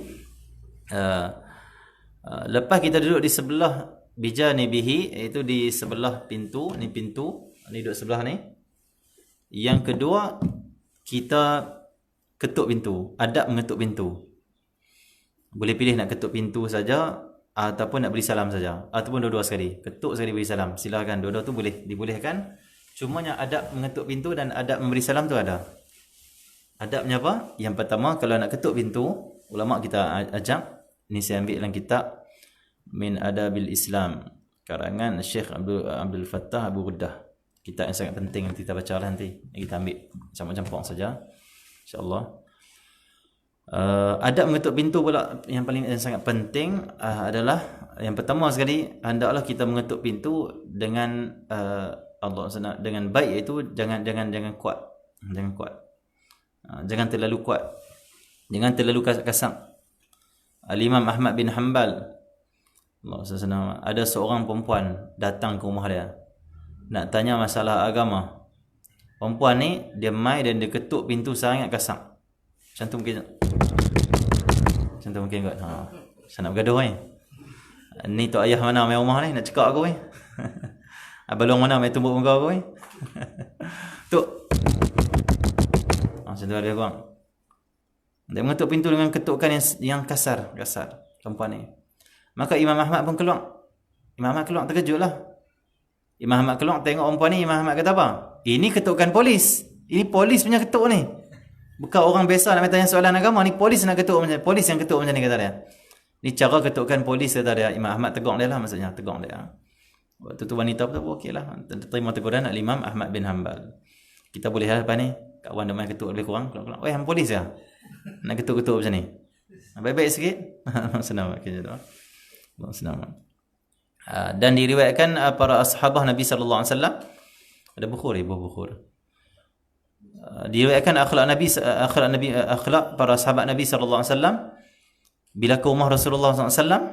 lepas kita duduk di sebelah bijanibihi, iaitu di sebelah pintu, ni pintu, ni duduk sebelah ni. Yang kedua, kita ketuk pintu, adab mengetuk pintu. Boleh pilih nak ketuk pintu saja ataupun nak beri salam saja, ataupun dua-dua sekali. Ketuk sekali beri salam, silakan. Dua-dua tu boleh, dibolehkan. Cumanya adab mengetuk pintu dan adab memberi salam tu ada. Adabnya apa? Yang pertama, kalau nak ketuk pintu, ulama kita ajak, ni saya ambil dalam kitab Min Adabil Islam, karangan Syekh Abdul Fattah Abu Ghuddah. Kitab yang sangat penting, nanti kita baca lah nanti. Kita ambil campur-campur saja, insya-Allah. Adab mengetuk pintu pula yang paling sangat penting adalah yang pertama sekali, hendaklah kita mengetuk pintu dengan Allah SWT dengan baik, iaitu jangan kuat. Jangan kuat. Jangan terlalu kuat. Jangan terlalu kasar. Al-Imam Ahmad bin Hanbal, Allah SWT, ada seorang perempuan datang ke rumah dia nak tanya masalah agama. Perempuan ni dia mai dan dia ketuk pintu sangat kasar. Macam tu mungkin. Macam tu mungkin kot. Saya nak bergaduh ni. Ni tok ayah mana main rumah ni nak cekak aku ni. Abang mana main tumbuk muka aku ni. Tok. Macam tu ada kurang. Dia mengetuk pintu dengan ketukan yang kasar perempuan ni. Maka Imam Ahmad pun keluar. Imam Ahmad keluar, terkejut lah. Imam Ahmad keluar tengok perempuan ni. Imam Ahmad kata apa? Ini ketukan polis. Ini polis punya ketuk ni. Bukan orang biasa nak tanya soalan agama. Ni polis nak ketuk macam ni. Polis yang ketuk macam ni, kata dia. Ni cara ketukan polis, kata dia. Imam Ahmad tegur dia lah, maksudnya tegur dia. Waktu tu wanita pun okey lah, terima teguran Imam Ahmad bin Hanbal. Kita boleh lah lepas ni, kawan dia main ketuk lebih kurang, keluar. Hang polis ya? Nak ketuk-ketuk macam ni. Baik-baik sikit. Senang okey je tu. Senang. Dan diriwayatkan para ashabah Nabi sallallahu alaihi wasallam, ada Bukhari, diriwayatkan akhlak para sahabat Nabi sallallahu alaihi wasallam bila ke rumah Rasulullah sallallahu alaihi wasallam,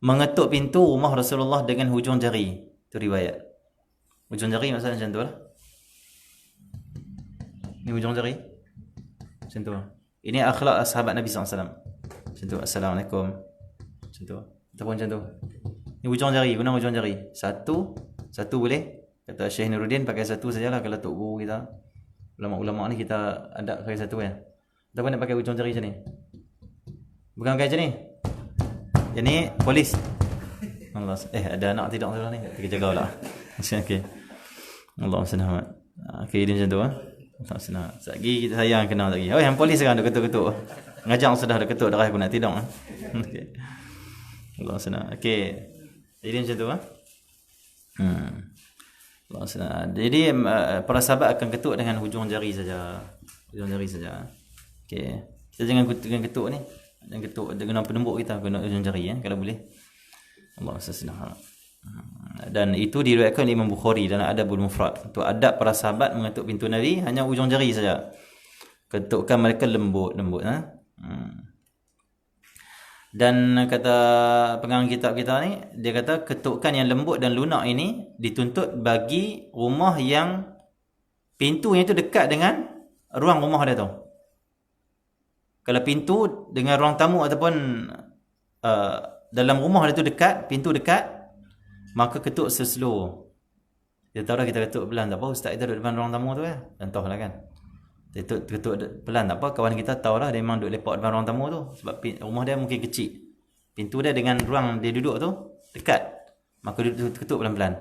mengetuk pintu rumah Rasulullah dengan hujung jari. Itu riwayat. Hujung jari maksudnya macam tu lah. Ni hujung jari. Macam tu. Ini akhlak sahabat Nabi sallallahu alaihi wasallam. Macam tu. Assalamualaikum. Macam tu. Ataupun macam tu. Ni hujung jari, guna hujung jari. Satu boleh. Kata Syekh Nuruddin pakai satu sajalah kalau tok guru kita. Ulama-ulama ni kita adab pakai satu ya. Ataupun nak pakai hujung jari macam ni. Bukan pakai macam ni. Yang ni polis. Allah. Ada anak tidak salah ni. Kita jaga lah. Okey. Allah senang. Okey, dia macam tu tak senang. Lagi saya yang kenal lagi. Oh, yang polis sekarang dah ketuk-ketuk. Ngajak sudah dah ketuk dah aku nak tidur. Okey. Allah senang. Okey. Jadi macam tu Allah senang. Jadi para sahabat akan ketuk dengan hujung jari saja. Hujung jari saja. Okey. Kita jangan ketuk ni. Dan ketuk dengan penembuk kita guna hujung jari kalau boleh. Allah senang. Dan itu diriwayatkan Imam Bukhari dalam Adabul Mufrad. Untuk adab para sahabat mengetuk pintu Nabi hanya hujung jari saja. Ketukan mereka lembut. Dan kata pengarang kitab kita ni, dia kata ketukan yang lembut dan lunak ini dituntut bagi rumah yang pintunya itu dekat dengan ruang rumah dia tu. Kalau pintu dengan ruang tamu ataupun dalam rumah dia tu dekat, pintu dekat, maka ketuk seslow. Dia tahu dah kita ketuk pelan, tak apa ustaz kita duduk depan ruang tamu tu contohlah kan. Dia ketuk pelan tak apa, kawan kita tahu lah dia memang duduk lepak depan ruang tamu tu sebab rumah dia mungkin kecil, pintu dia dengan ruang dia duduk tu dekat, maka dia ketuk pelan-pelan.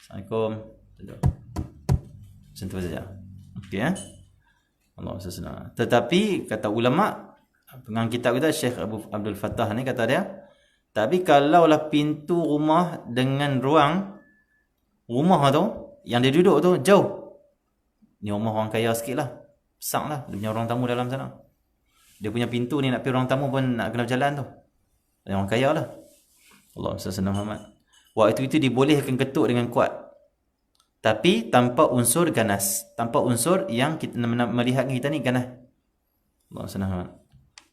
Assalamualaikum, macam tu saja. Okey Allah senang. Tetapi kata ulama pengang kitab kita Syekh Abdul Fattah ni kata dia, tapi kalaulah pintu rumah dengan ruang rumah tu yang dia duduk tu jauh, ni rumah orang kaya sikit lah, besar lah, dia punya ruang tamu dalam sana, dia punya pintu ni nak pergi ruang tamu pun nak kena berjalan tu, dia orang kaya lah. Allah senang Muhammad. Waktu itu dibolehkan ketuk dengan kuat, tapi tanpa unsur ganas, tanpa unsur yang kita melihat kita ni ganas. Allah senang Muhammad.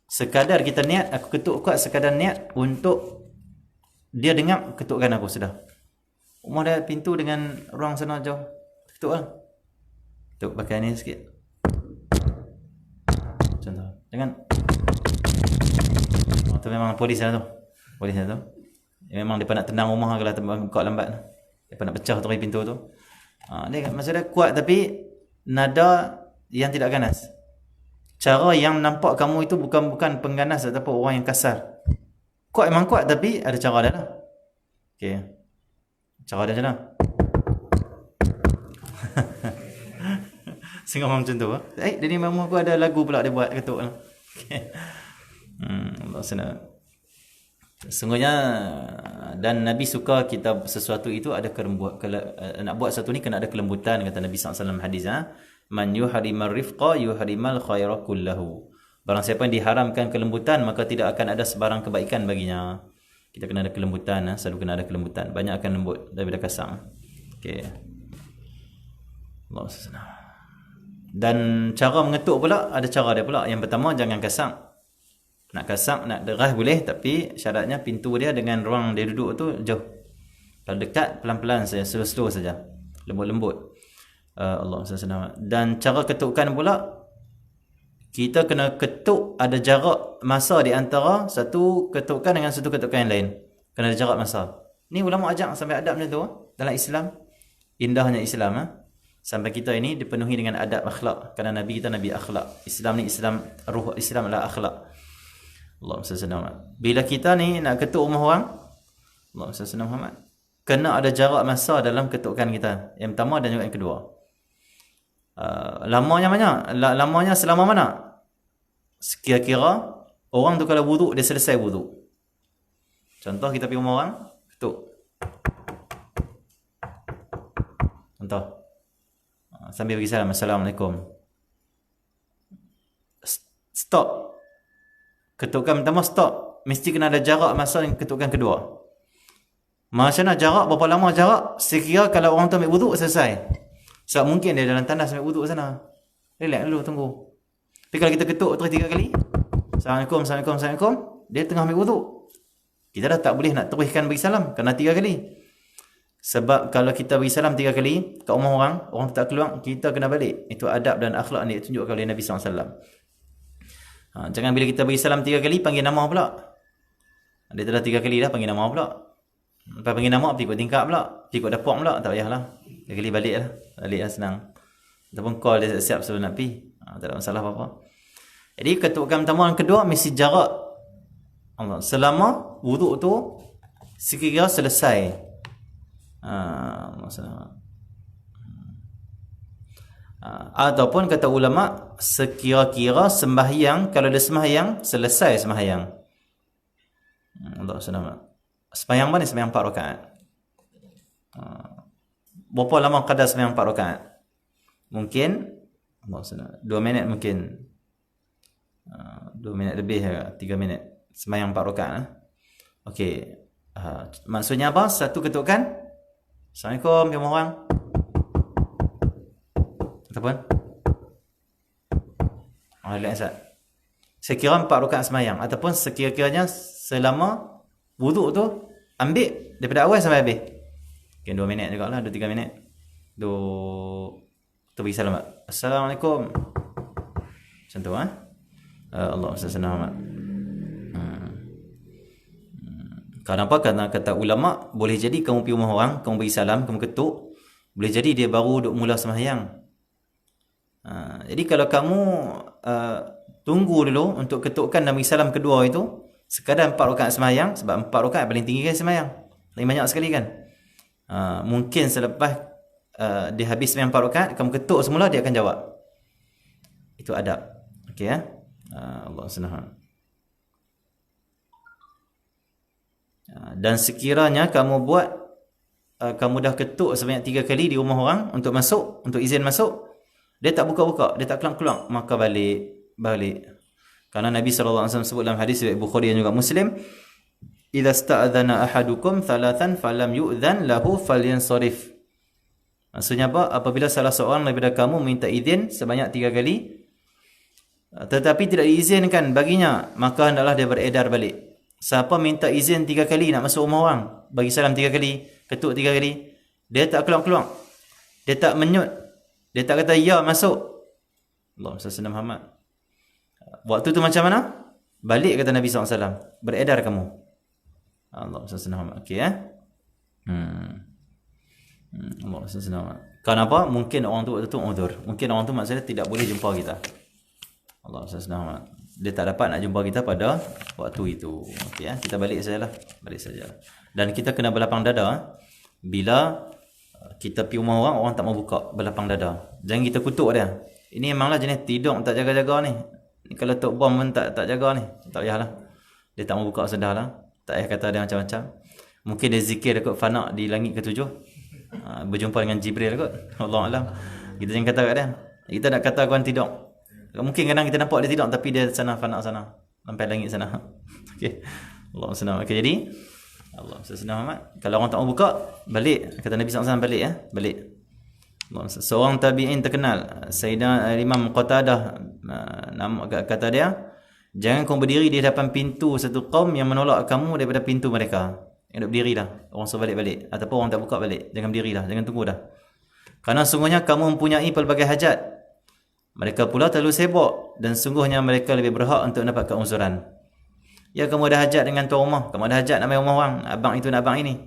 Sekadar kita niat, aku ketuk kuat sekadar niat untuk dia dengar ketukkan aku sudah. Rumah dia pintu dengan ruang sana jauh, ketuk lah. Ketuk pakai ni sikit. Contoh. Jangan. Tu memang polis lah tu. Polis lah tu. Memang dia nak tendang rumah kalau buka lambat. Dia nak pecah tu pintu tu. Dia maksud dia kuat tapi nada yang tidak ganas. Cara yang nampak kamu itu bukan pengganas ataupun orang yang kasar. Kuat memang kuat tapi ada cara dia lah. Okey. Cara dia macam mana? Sengok macam tu. Dia ni memang aku ada lagu pula dia buat ketuk lah. Okay. Allah senang. Sesungguhnya dan Nabi suka kita sesuatu itu ada nak buat sesuatu ni kena ada kelembutan, kata Nabi SAW hadis. Man yuharimar rifqa yuharimal khaira kullahu. Barang siapa yang diharamkan kelembutan maka tidak akan ada sebarang kebaikan baginya. Kita kena ada kelembutan, selalu kena ada kelembutan. Banyak akan lembut daripada kasar. Okey. Allah senang. Dan cara mengetuk pula ada cara dia pula. Yang pertama jangan kasar. Nak kasar, nak deras boleh, tapi syaratnya pintu dia dengan ruang dia duduk tu jauh. Kalau dekat pelan-pelan saja, slow-slow saja. Lembut-lembut. Allah senang. Dan cara ketukan pula kita kena ketuk ada jarak masa di antara satu ketukan dengan satu ketukan yang lain. Kena ada jarak masa. Ni ulama ajak sampai adab macam tu dalam Islam. Indahnya Islam sampai kita ini dipenuhi dengan adab akhlak. Kerana Nabi kita Nabi akhlak. Islam ni Islam, ruh Islam adalah akhlak. Allah senang. Bila kita ni nak ketuk rumah orang, Allah senang Muhammad, kena ada jarak masa dalam ketukan kita. Yang pertama dan juga yang kedua. Lamanya mana? Lamanya selama mana? Kira-kira orang tu kalau wuduk dia selesai wuduk. Contoh kita pergi rumah orang, ketuk. Contoh. Sambil bagi salam, Assalamualaikum. Stop. Ketukan pertama stop. Mesti kena ada jarak masa yang ketukan kedua. Macam mana jarak? Berapa lama jarak? Sekira kalau orang tu ambil wuduk selesai. Sebab mungkin dia dalam tandas ambil wuduk sana. Relax dulu, tunggu. Tapi kalau kita ketuk terus 3 kali, Assalamualaikum, Assalamualaikum, Assalamualaikum, dia tengah ambil wuduk. Kita dah tak boleh nak teruskan bagi salam, kena 3 kali. Sebab kalau kita bagi salam 3 kali kat rumah orang, orang tak keluar, kita kena balik. Itu adab dan akhlak ni ditunjukkan oleh Nabi SAW. Jangan bila kita bagi salam 3 kali, panggil nama pula. Dia dah 3 kali dah, panggil nama pula. Lepas panggil nama, pergi ikut tingkap pula, pergi ikut dapur pula, tak payahlah. 3 kali balik lah. Balik lah senang. Ataupun call dia siap sebelum nak pergi. Tak ada masalah apa-apa. Jadi ketukan pertama dan kedua mesti jarak. Allah. Selama wuduk tu sekira selesai. Ataupun kata ulama sekira-kira sembahyang, kalau dia sembahyang selesai sembahyang. Allah SWT. Sembahyang mana? Sembahyang 4 rakaat. Berapa lama kadar sembahyang 4 rakaat? Mungkin 2 minit mungkin. 2 minit lebih, 3 minit. Sembahyang 4 rakaat. Okey. Maksudnya apa? Satu ketukan. Assalamualaikum, ya orang. Ataupun Alhamdulillah. Sekira 4 rakaat sembahyang. Ataupun sekira-kiranya selama wuduk tu ambil daripada awal sampai habis. Mungkin 2 minit juga lah, 2-3 minit. Tu bagi salam. Assalamualaikum. Macam tu Allah senang. Kenapa? Karena kata ulama, boleh jadi kamu pergi rumah orang, kamu bagi salam, kamu ketuk, boleh jadi dia baru duk mula sembahyang. Jadi kalau kamu tunggu dulu untuk ketukkan dan bagi salam kedua itu, sekadar 4 rakaat sembahyang, sebab 4 rakaat paling tinggi kan sembahyang, paling banyak sekali kan. Mungkin selepas dia habis sembahyang 4 rakaat, kamu ketuk semula, dia akan jawab. Itu adab. Okey ya. Allah senang. Dan sekiranya kamu buat kamu dah ketuk sebanyak 3 kali di rumah orang untuk masuk, untuk izin masuk, dia tak buka-buka, dia tak keluar-keluar, maka balik. Karena Nabi SAW sebut dalam hadis riwayat Bukhari dan juga Muslim, idza sta'adzana ahadukum thalathan falam yu'dhan lahu falyansarif. Maksudnya apa? Apabila salah seorang daripada kamu minta izin sebanyak 3 kali tetapi tidak diizinkan baginya, maka hendaklah dia beredar balik. Siapa minta izin 3 kali nak masuk rumah orang, bagi salam 3 kali, ketuk 3 kali, dia tak keluar-keluar, dia tak menyut, dia tak kata ya masuk, Allahumma salli ala Muhammad, waktu tu macam mana? Balik, kata Nabi SAW, beredar kamu. Allahumma salli ala Muhammad. Okey ya. Allahumma salli ala Muhammad. Kenapa? Mungkin orang tu waktu tu uzur, mungkin orang tu maksudnya tidak boleh jumpa kita. Allahumma salli ala Muhammad. Dia tak dapat nak jumpa kita pada waktu itu. Okey ya, kita balik sajalah. Balik saja. Dan kita kena berlapang dada bila kita pergi rumah orang, orang tak mau buka, berlapang dada. Jangan kita kutuk dia. Ini memanglah jenis tidur tak jaga-jaga ni. Kalau tok bom pun tak jaga ni. Tak payahlah. Dia tak mau buka sudahlah. Tak payah kata dia macam-macam. Mungkin dia zikir dekat fana di langit ke-7. Berjumpa dengan Jibril kot. Allah Alam. Kita jangan kata kat dia. Kita nak kata kawan tidur. Mungkin kadang kita nampak dia tidur, tapi dia sana fana sana, sampai langit sana. Okey. Allah senang. Okey, jadi Allah senang amat. Kalau orang tak mau buka, balik. Kata Nabi SAW, balik ya, balik. Seorang tabi'in terkenal, Sayyidina Imam Qatadah, kata dia, jangan kau berdiri di hadapan pintu satu kaum yang menolak kamu daripada pintu mereka. Yang berdiri dah. Orang suruh balik-balik. Ataupun orang tak buka, balik. Jangan berdiri dah. Jangan tunggu dah. Karena sungguhnya kamu mempunyai pelbagai hajat. Mereka pula terlalu sibuk, dan sungguhnya mereka lebih berhak untuk mendapatkan uzuran. Ya, kamu ada hajat dengan tuan rumah, kamu ada hajat nak main rumah orang, abang itu nak abang ini.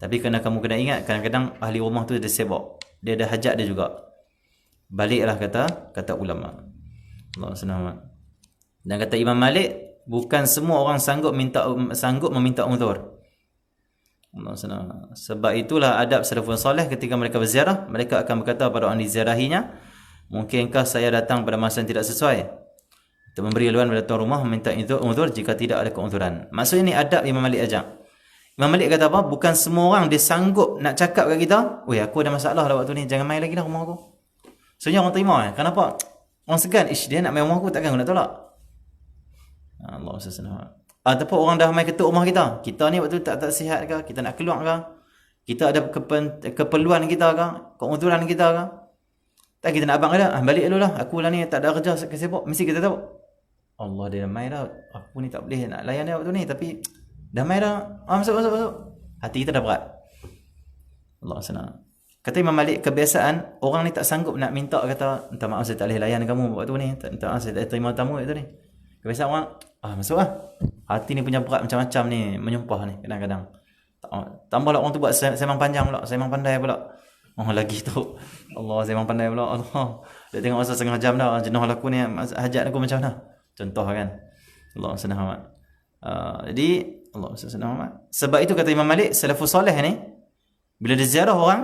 Tapi kamu kena ingat, kadang-kadang ahli rumah tu dia sibuk, dia ada hajat dia juga. Baliklah, kata ulama. Allah senang. Dan kata Imam Malik, bukan semua orang sanggup meminta uzur. Allah senang. Sebab itulah adab salafun soleh ketika mereka berziarah, mereka akan berkata pada orang diziarahinya, mungkinkah saya datang pada masa yang tidak sesuai? Untuk memberi haluan pada tuan rumah meminta uzur jika tidak ada keuzuran. Maksudnya ni adab Imam Malik ajak. Imam Malik kata apa? Bukan semua orang dia sanggup nak cakap kat kita, "Oi, aku ada masalah lah waktu ni, jangan main lagi dah rumah aku." Sebenarnya orang terima Kenapa? Orang segan, dia nak main rumah aku, takkan aku nak tolak. Allah SWT. Ataupun orang dah main ketuk rumah kita. Kita ni waktu tak sihat ke? Kita nak keluar ke? Kita ada keperluan kita ke? Keuzuran kita ke? Tak, kita nak abang ada, balik dulu lah. Aku lah ni tak ada kerja, sibuk. Mesti kita tahu. Allah, dia main dah. Aku ni tak boleh nak layan dia waktu ni. Tapi dah main dah. Masuk. Hati kita dah berat. Allah senang. Kata Imam Malik, kebiasaan orang ni tak sanggup nak minta, kata, minta maaf saya tak boleh layan kamu waktu ni. Minta maaf saya tak terima tamu waktu ni. Kebiasaan orang, masuk lah. Hati ni punya berat macam-macam ni. Menyumpah ni kadang-kadang. Tambahlah orang tu buat semang panjang pula. Semang pandai pula. Lagi tu Allah, saya memang pandai pula. Allah, dia tengok masa setengah jam dah, jenuh aku ni, hajat aku macam mana, contoh kan. Allah senang amat. Jadi Allah senang amat. Sebab itu kata Imam Malik, salafus soleh ni bila dia ziarah orang,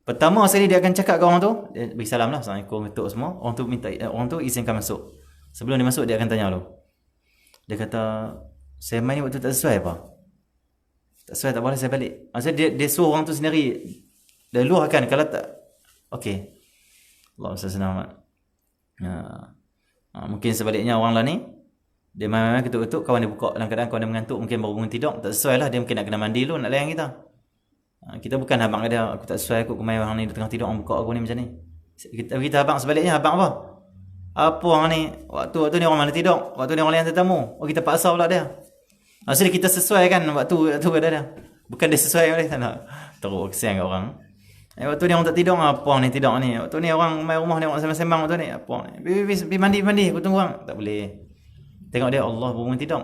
pertama sekali dia akan cakap ke orang tu, dia bagi salam lah, Assalamualaikum, ketuk semua. Orang tu izinkan masuk. Sebelum dia masuk, dia akan tanya dulu. Dia kata, saya main ni waktu tak sesuai apa? Tak sesuai, tak boleh, saya balik. Maksudnya dia suruh orang tu sendiri, dia luahkan. Kalau tak, okey, Allah SWT. Mungkin sebaliknya orang lah ni, dia main-main ketuk-ketuk, kawan dia buka dalam keadaan kawan dia mengantuk, mungkin baru bangun tidur, tak sesuai lah. Dia mungkin nak kena mandi dulu, nak layan kita. Kita bukan abang dia, aku tak sesuai, aku main orang ni, dia tengah tidur, orang buka aku ni macam ni. Kita abang sebaliknya, abang apa? Apa orang ni, waktu ni orang mana tidur, waktu ni orang layan tetamu, kita paksa pula dia. Maksudnya kita sesuaikan waktu kata dia. Bukan dia sesuai oleh sana. Teruk kesian kat orang. Waktu ni orang tak tidur, apa ni tidur ni. Waktu ni orang main rumah ni, orang sembang-sembang waktu ni, apa ni. Pergi mandi, aku tunggu orang. Tak boleh. Tengok dia, Allah bangun tidur.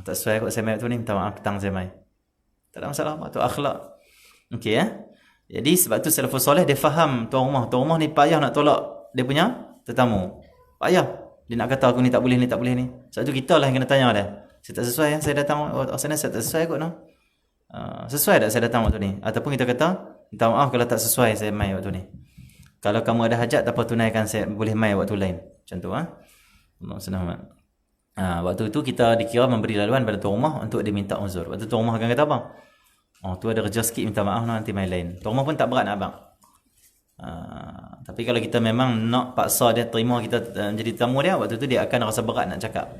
Tak sesuai kot saya mai waktu ni, minta maaf petang saya mai. Tak ada masalah apa, tu akhlak. Okey ya. Jadi sebab tu salafus soleh dia faham tuan rumah ni payah nak tolak dia punya tetamu. Payah. Dia nak kata aku ni tak boleh ni, tak boleh ni. Sebab tu kita lah yang kena tanya dia. Saya tak sesuai saya datang sana, saya tak sesuai kot no. Sesuai tak saya datang waktu ni? Ataupun kita kata, minta maaf kalau tak sesuai saya mai waktu ni. Kalau kamu ada hajat tak apa tunaikan, saya boleh mai waktu lain. Macam tu Allah senang. Waktu itu kita dikira memberi laluan pada tuan rumah untuk dia minta uzur. Waktu tuan rumah akan kata apa? Oh, tu ada kerja sikit, minta maaf nanti mai lain. Tuan rumah pun tak berat nak abang. Tapi kalau kita memang nak paksa dia terima kita jadi tamu dia, waktu tu dia akan rasa berat nak cakap.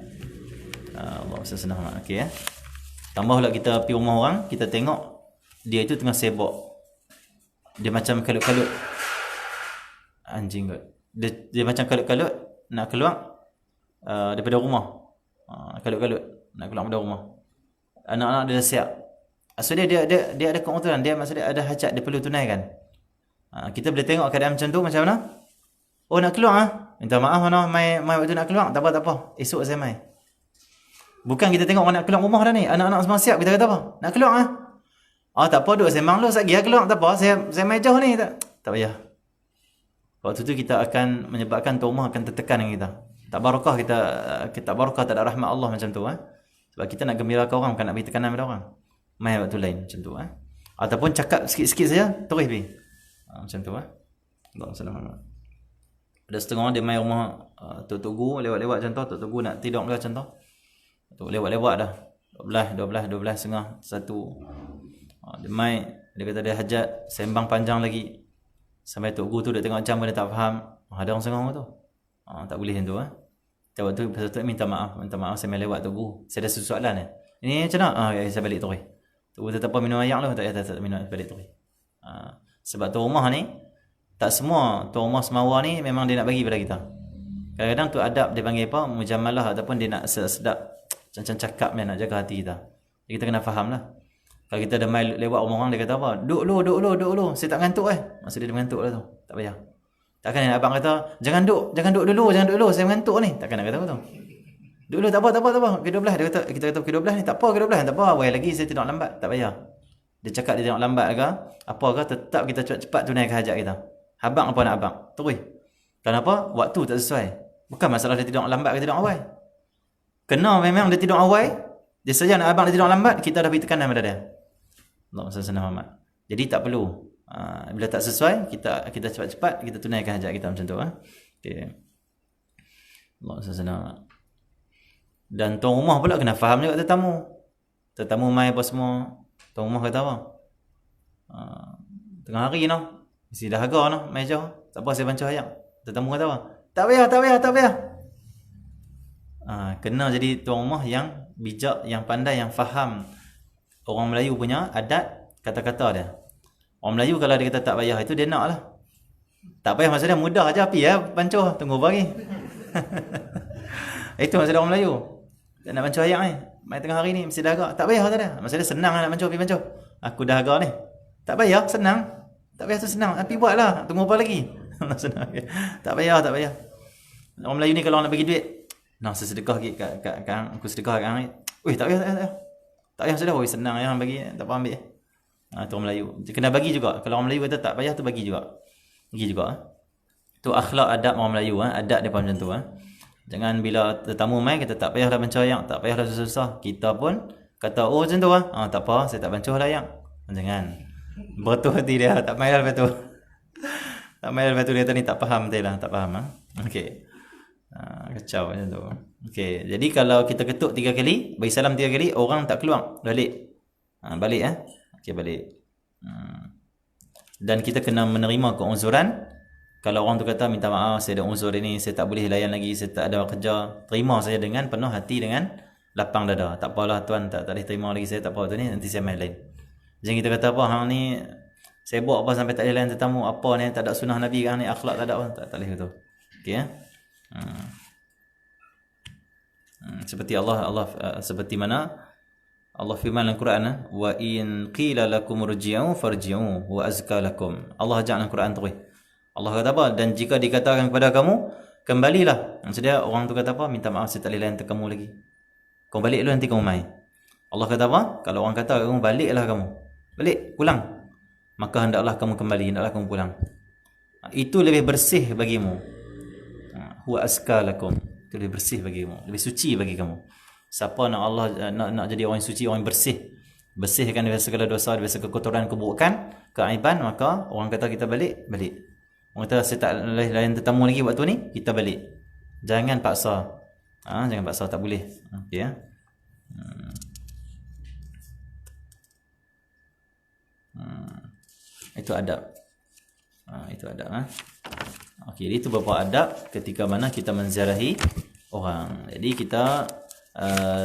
Allah senang. Okey ya. Tambah pula kita pergi rumah orang, kita tengok dia itu tengah sibuk. Dia macam kalut-kalut. Anjing kot. Dia macam kalut-kalut nak keluar daripada rumah. Kalut-kalut nak keluar daripada rumah. Anak-anak dia dah siap. So dia ada keuntungan, dia maksudnya ada hajat dia perlu tunaikan. Kita boleh tengok keadaan macam tu macam mana? Oh nak keluar minta maaf mai waktu nak keluar, tak apa. Esok saya mai. Bukan kita tengok orang nak keluar rumah dah ni, anak-anak semua siap, kita kata apa? Nak keluar tak apa duk sembang lu sat dia keluar, tak apa, saya mai jauh ni, tak payah. Waktu tu kita akan menyebabkan tuan rumah akan tertekan dengan kita. Tak barakah kita barakah, tak ada rahmat Allah macam tu Sebab kita nak gembirakan orang, bukan nak bagi tekanan pada orang. Mai waktu lain macam tu Ataupun cakap sikit-sikit saja, terus pergi. Macam tu Allah senang. Ada setengah orang dia mai rumah Tok Guru lewat-lewat macam tu, Tok Guru nak tidur ke macam tu. Tu lewat-lewat dah 12:30 1. Dia mai, dia kata dia hajat, sembang panjang lagi. Sampai Tok Guru tu dia tengok jam pun dia tak faham. Ada orang setengah tu. Tak boleh macam tu Waktu tu pasal tu minta maaf saya mai lewat Tok Guru. Saya ada soalan Ini macam mana? Saya balik terus. Tok Guru tetap minum air lah, tak minum balik terus. Sebab tuan rumah ni, tak semua tuan rumah Semawa ni memang dia nak bagi pada kita. Kadang-kadang tu adab dia panggil apa, mujamalah, ataupun dia nak sedap macam cakap nak jaga hati kita. Jadi kita kena faham lah. Kalau kita ada mai lewat rumah orang, dia kata apa, duduk lu, saya tak ngantuk maksud dia mengantuk lah tu, tak payah. Takkan abang kata jangan duduk dulu, saya mengantuk ni, takkan nak kata apa tu. Duduk tak apa, pukul 12 kita kata pukul 12 ni, tak apa pukul 12 tak apa, lagi saya tidak lambat, tak payah. Dia cakap dia tengok lambat ke apa ke, tetap kita cepat-cepat tunaikan hajat kita. Abang apa nak abang, terus. Kenapa? Waktu tak sesuai. Bukan masalah dia tidur lambat ke tidur awal. Kena memang dia tidur awal, dia saja nak abang dia tidur lambat, kita dah beri tekanan pada dia. Allah senang amat. Jadi tak perlu. Bila tak sesuai, kita cepat-cepat kita tunaikan hajat kita macam tu Okey. Allah senang amat. Dan tuan rumah pula kena faham juga tetamu. Tetamu mai apa semua. Tuan rumah kata apa? Tengah hari mesti dah harga mai jauh. Tak apa saya bancuh ayam. Tetamu kata apa? Tak payah. Kena jadi tuan rumah yang bijak, yang pandai, yang faham orang Melayu punya adat, kata-kata dia. Orang Melayu kalau dia kata tak payah, itu dia nak lah. Tak payah maksudnya mudah aja api bancuh, tunggu pagi. Itu maksudnya orang Melayu. Dia nak bancuh ayam mai tengah hari ni mesti dah agak. Tak payah tak ada. Maksudnya senang nak bancuh, pergi bancuh. Aku dah agak ni. Tak payah, senang. Tak payah tu senang. Api buatlah, tunggu apa lagi? Senang. Tak payah. Orang Melayu ni kalau nak bagi duit, saya sedekah lagi kat aku sedekah kat hang. Tak payah. Tak payah sudah, senang yang bagi, tak apa ambil. Tu orang Melayu. Kena bagi juga. Kalau orang Melayu kata tak payah tu bagi juga. Tu akhlak adab orang Melayu adab dia macam tu Jangan bila tetamu mai kita tak payahlah bancuh ayam, tak payahlah susah. Kita pun kata macam tu tak apa, saya tak bancuh lah ayam. Jangan. Betul hati dia, tak payahlah lepas tu. Tak payahlah lepas tu dia tadi tak faham tak faham Okey. Kacau macam tu. Okey, jadi kalau kita ketuk 3 kali, bagi salam 3 kali, orang tak keluar, balik. Balik Okey, balik. Dan kita kena menerima keuzuran. Kalau orang tu kata minta maaf, saya ada uzur ini, saya tak boleh layan lagi, saya tak ada kerja, terima saja dengan penuh hati, dengan lapang dada. Tak apalah tuan, tak boleh terima lagi saya, tak apa tu ni, nanti saya main lain. Jangan kita kata apa, hang ni sibuk apa sampai tak boleh layan tetamu, apa ni, tak ada sunnah Nabi, hang ni akhlak tak ada, tak boleh gitu. Okey seperti Allah seperti mana Allah firman dalam Quran, wa in qila lakum rji'u farji'u wa azka lakum. Allah ajak dalam Quran terus. Allah kata apa? Dan jika dikatakan kepada kamu, kembalilah. Maksudnya orang tu kata apa? Minta maaf saya tak boleh layan kamu lagi. Kamu balik dulu, nanti kamu mai. Allah kata apa? Kalau orang kata kamu baliklah kamu. Balik, pulang. Maka hendaklah kamu kembali, hendaklah kamu pulang. Itu lebih bersih bagimu. Huwa azka lakum. Itu lebih bersih bagimu, lebih suci bagi kamu. Siapa nak Allah nak jadi orang yang suci, orang yang bersih, bersihkan dari segala dosa, dari segala kotoran, keburukan, keaiban, maka orang kata kita balik. Orang kata saya tak layan tetamu lagi waktu ni, kita balik. Jangan paksa. Jangan paksa, tak boleh. Okey ya. Itu adab. Itu adab. Okey, itu beberapa adab ketika mana kita menziarahi orang. Jadi kita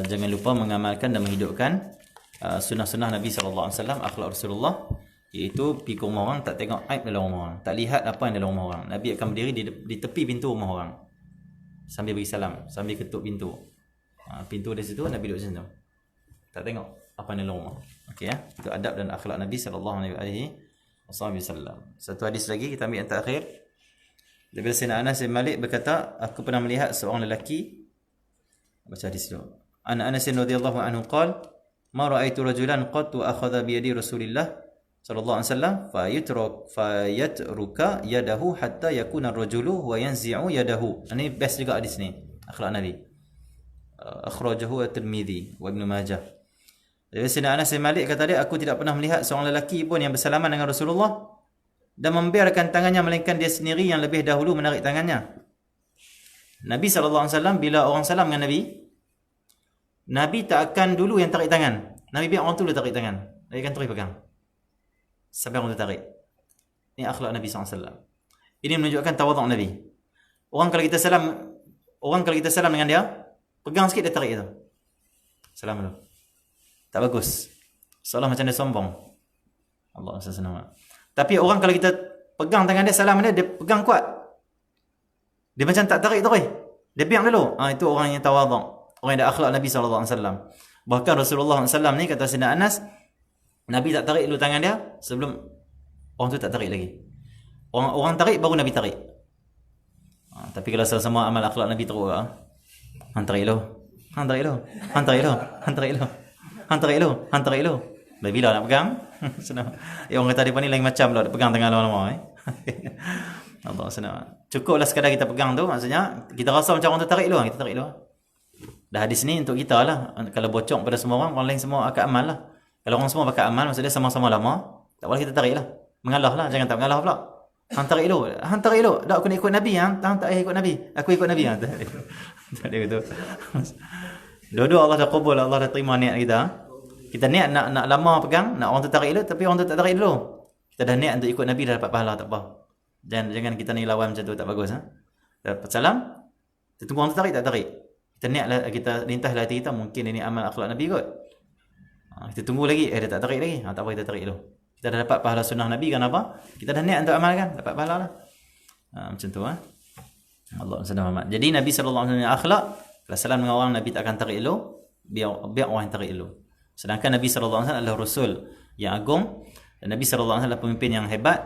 jangan lupa mengamalkan dan menghidupkan sunnah-sunnah Nabi sallallahu alaihi wasallam, akhlak Rasulullah, iaitu pergi ke rumah orang, tak tengok aib dalam rumah orang, tak lihat apa yang dalam rumah orang. Nabi akan berdiri di tepi pintu rumah orang sambil bagi salam, sambil ketuk pintu. Pintu di situ, Nabi duduk situ. Tak tengok apa yang dalam rumah. Okey ya. Itu adab dan akhlak Nabi sallallahu alaihi wasallam. Satu hadis lagi kita ambil yang terakhir. Daripada Sayyidina Anas bin Malik berkata, aku pernah melihat seorang lelaki, baca hadis dulu. Anas radhiyallahu anhu qala, ma ra'aitu rajulan qattu akhadha bi yadi Rasulillah sallallahu alaihi wasallam fayatruka yadahu hatta yakuna ar-rajulu wa yanzi'u yadahu. Ini best juga hadis ni, akhlak Nabi. Akhrajahu at-Tirmidzi wa Ibn Majah. Jadi Sayyidina Anas bin Malik kata dia, aku tidak pernah melihat seorang lelaki pun yang bersalaman dengan Rasulullah dan membiarkan tangannya, melainkan dia sendiri yang lebih dahulu menarik tangannya. Nabi SAW bila orang salam dengan Nabi tak akan dulu yang tarik tangan. Nabi biar orang tu tarik tangan. Nabi akan terus pegang sampai orang tu tarik. Ini akhlak Nabi SAW. Ini menunjukkan tawaduk Nabi. Orang kalau kita salam dengan dia, pegang sikit dia tarik itu. Salam dulu. Tak bagus. Seolah macam dia sombong. Allah SWT. Tapi orang kalau kita pegang tangan dia, salam dia pegang kuat. Dia macam tak tarik terus. Dia biar dulu. Itu orang yang tawaduk. Orang yang ada akhlak Nabi SAW. Bahkan Rasulullah SAW ni kata Sayyidina Anas, Nabi tak tarik dulu tangan dia sebelum orang tu tak tarik lagi. Orang tarik baru Nabi tarik. Tapi kalau sama amal akhlak Nabi teruk, hang tarik dulu. Hang tarik dulu. Hang tarik dulu. Hang tarik dulu. Hang tarik dulu. Hang tarik dulu. Bila nak pegang? Senang. Orang kata dia ni lain macam lah, dia pegang tangan lama-lama. Allah senang. Cukuplah sekadar kita pegang tu, maksudnya kita rasa macam orang tu tarik dulu, kita tarik dulu. Dah hadis ni untuk kita lah. Kalau bocok pada semua orang lain semua akan amal lah. Kalau orang semua pakai amal, maksudnya sama-sama lama, tak boleh kita tarik lah. Mengalah lah, jangan tak mengalah pula. Hang tarik dulu. Hang tarik dulu. Tak, aku nak ikut Nabi. Hang tak payah ikut Nabi. Aku ikut Nabi. Tak ada gitu. Dua-dua Allah dah qabul, Allah dah terima niat kita. Kita niat nak lama pegang, nak orang tu tarik dulu, tapi orang tu tak tarik dulu. Kita dah niat untuk ikut Nabi, dah dapat pahala, tak apa. Jangan kita ni lawan macam tu, tak bagus. Dapat salam, kita tunggu orang tu tarik, tak tarik. Kita niat, kita lintahlah hati kita, mungkin ini amal akhlak Nabi kot. Kita tunggu lagi, dia tak tarik lagi. Tak apa, kita tarik dulu. Kita dah dapat pahala sunnah Nabi, kan apa? Kita dah niat untuk amalkan, dapat pahala lah. Macam tu. Allah SWT. Jadi Nabi SAW akhlak, kalau salam dengan orang, Nabi tak akan tarik dulu, biar orang yang tarik dulu. Sedangkan Nabi SAW adalah Rasul yang agung, dan Nabi SAW adalah pemimpin yang hebat.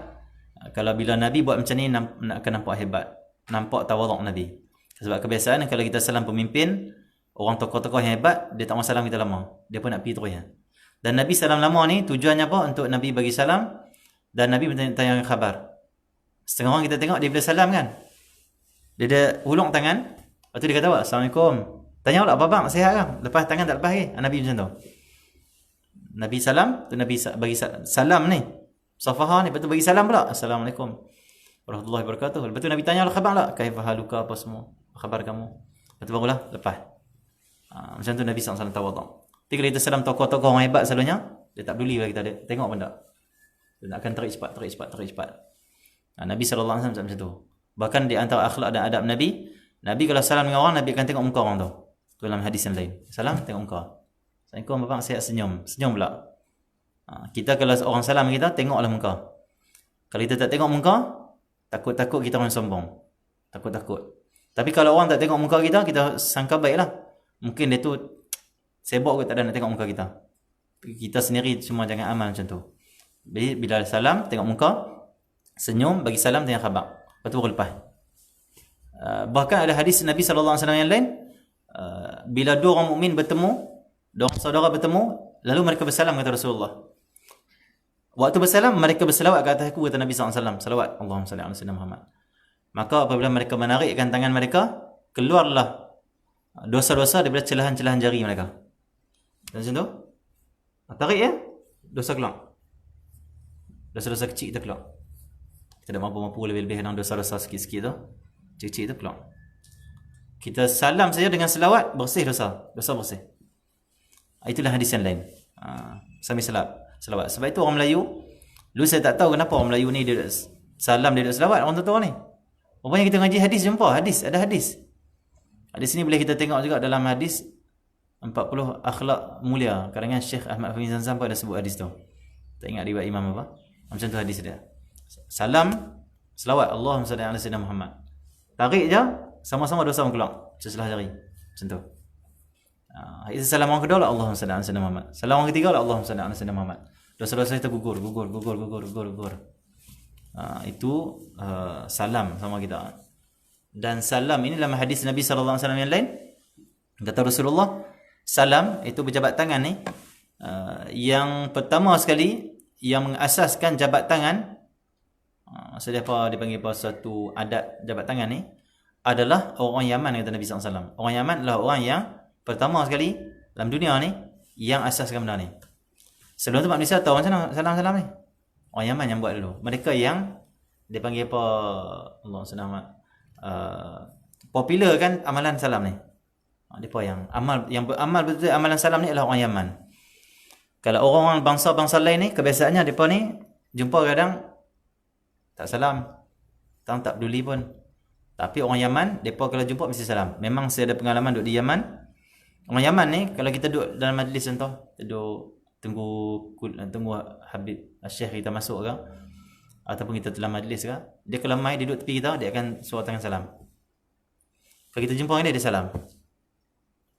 Kalau bila Nabi buat macam ni, akan nampak hebat, nampak tawaduk Nabi. Sebab kebiasaan kalau kita salam pemimpin, orang tokoh-tokoh yang hebat, dia tak mau salam kita lama, dia pun nak pergi terus. Dan Nabi salam lama ni tujuannya apa? Untuk Nabi bagi salam, dan Nabi bertanya khabar. Setengah orang kita tengok dia bila salam kan, dia ulung tangan, lepas tu dia kata apa? Assalamualaikum. Tanya pula, apa bang, sihat kan? Lepas tangan tak lepas lagi. Nabi macam tu. Nabi salam, tu Nabi bagi salam ni. Safahah ni, lepas tu bagi salam pula. Assalamualaikum warahmatullahi wabarakatuh. Lepas tu Nabi tanya lah khabar lah. Kaifahaluka, apa semua? Khabar kamu? Lepas tu barulah lepas. Macam tu Nabi SAW tawaduk. Tapi kalau kita salam tokoh-tokoh orang hebat selalunya, dia tak peduli lah kita. Dia tengok pun tak. Dia nak akan tarik cepat. Nabi SAW macam tu. Bahkan di antara akhlak dan adab Nabi kalau salam dengan orang, Nabi akan tengok muka orang tu. Tu dalam hadis yang lain. Salam, tengok muka. Assalamualaikum bapak, saya senyum pula. Kita kalau orang salam kita, tengoklah muka. Kalau kita tak tengok muka, takut-takut kita orang sombong. Takut-takut. Tapi kalau orang tak tengok muka kita sangka baiklah. Mungkin dia tu sibuk ke tak ada nak tengok muka kita. Kita sendiri cuma jangan amal macam tu. Jadi bila salam, tengok muka, senyum, bagi salam, tanya khabar. Lepas tu baru lepas. Bahkan ada hadis Nabi SAW yang lain, bila dua orang mukmin bertemu, dua orang saudara bertemu, lalu mereka bersalam kata Rasulullah. Waktu bersalam mereka berselawat ke atas aku kata Nabi SAW. Salawat Allahumma salli ala sayyidina Muhammad. Maka apabila mereka menarikkan tangan mereka, keluarlah dosa-dosa daripada celahan-celahan jari mereka. Macam tu? Tarik ya, dosa keluar. Dosa-dosa kecil kita keluar. Kita tak mampu lebih-lebih dalam dosa-dosa sikit-sikit tu. Kecil-kecil tu keluar. Kita salam saja dengan selawat, bersih dosa. Dosa bersih. Itulah hadis yang lain. Sambil selawat. Sebab itu orang Melayu, dulu saya tak tahu kenapa orang Melayu ni dia salam, dia selawat. Orang tahu ni. Rupanya kita ngaji hadis, jumpa hadis, ada hadis. Hadis ni boleh kita tengok juga dalam hadis 40 akhlak mulia. Karangan Syekh Ahmad Fahmi Zamzam pun ada sebut hadis tu. Tak ingat riwayat imam apa. Macam tu hadis dia. Salam, selawat Allahumma salli ala sayyidina Muhammad. Tarik je, sama-sama dosa keluar. Sebelah jari. Macam tu. Itu salam orang kedua lah Allahumma salli ala sayyidina Muhammad. Salam orang ketiga lah Allahumma salli ala sayyidina Muhammad. Dosa-dosa kita gugur. Itu salam sama kita. Dan salam ini dalam hadis Nabi sallallahu alaihi wasallam yang lain, kata Rasulullah, salam itu berjabat tangan ni, yang pertama sekali yang mengasaskan jabat tangan, maksudnya apa dipanggil apa, satu adat jabat tangan ni adalah orang Yaman, kata Nabi sallallahu alaihi wasallam. Orang Yaman adalah orang yang pertama sekali dalam dunia ni yang asaskan benda ni. Sebelum tu Malaysia tahu macam mana salam-salam ni. Orang Yaman yang buat dulu. Mereka yang dia panggil apa, Allah SWT, popular kan amalan salam ni. Mereka yang beramal betul amalan salam ni adalah orang Yaman. Kalau orang-orang bangsa-bangsa lain ni, kebiasaannya mereka ni jumpa kadang tak salam, tak peduli pun. Tapi orang Yaman, mereka kalau jumpa mesti salam. Memang saya ada pengalaman duduk di Yaman. Orang Yaman ni, kalau kita duduk dalam majlis contoh, duduk tunggu Habib Syekh kita masuk ke, ataupun kita dalam majlis ke, dia kalau mai duduk tepi kita, dia akan suara tangan salam. Kalau kita jumpa dengan dia salam.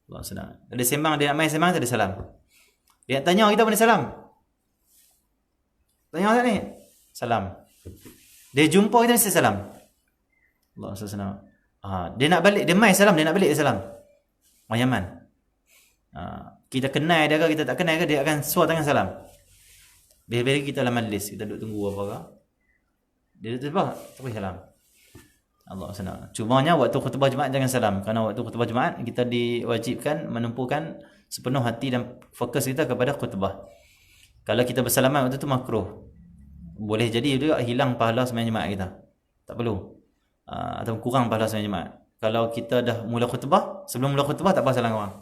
Allah senang. Kalau dia sembang, dia nak mai sembang, dia salam. Dia nak tanya kita pun dia salam. Tanya apa ni? Salam. Dia jumpa kita mesti salam. Allah senang. Dia nak balik, dia mai salam, dia nak balik dia salam. Orang Yaman. Kita kenal dia ke, kita tak kenal ke, dia akan suara tangan salam. Bila-bila kita dalam majlis, kita duduk tunggu apa ke, dia duduk apa? Terus salam. Allah senang. Cumanya waktu khutbah Jumaat jangan salam. Kerana waktu khutbah Jumaat kita diwajibkan menumpukan sepenuh hati dan fokus kita kepada khutbah. Kalau kita bersalaman waktu tu makruh. Boleh jadi juga hilang pahala sembahyang Jumaat kita. Tak perlu. Atau kurang pahala sembahyang Jumaat. Kalau kita dah mula khutbah, sebelum mula khutbah tak apa salam orang.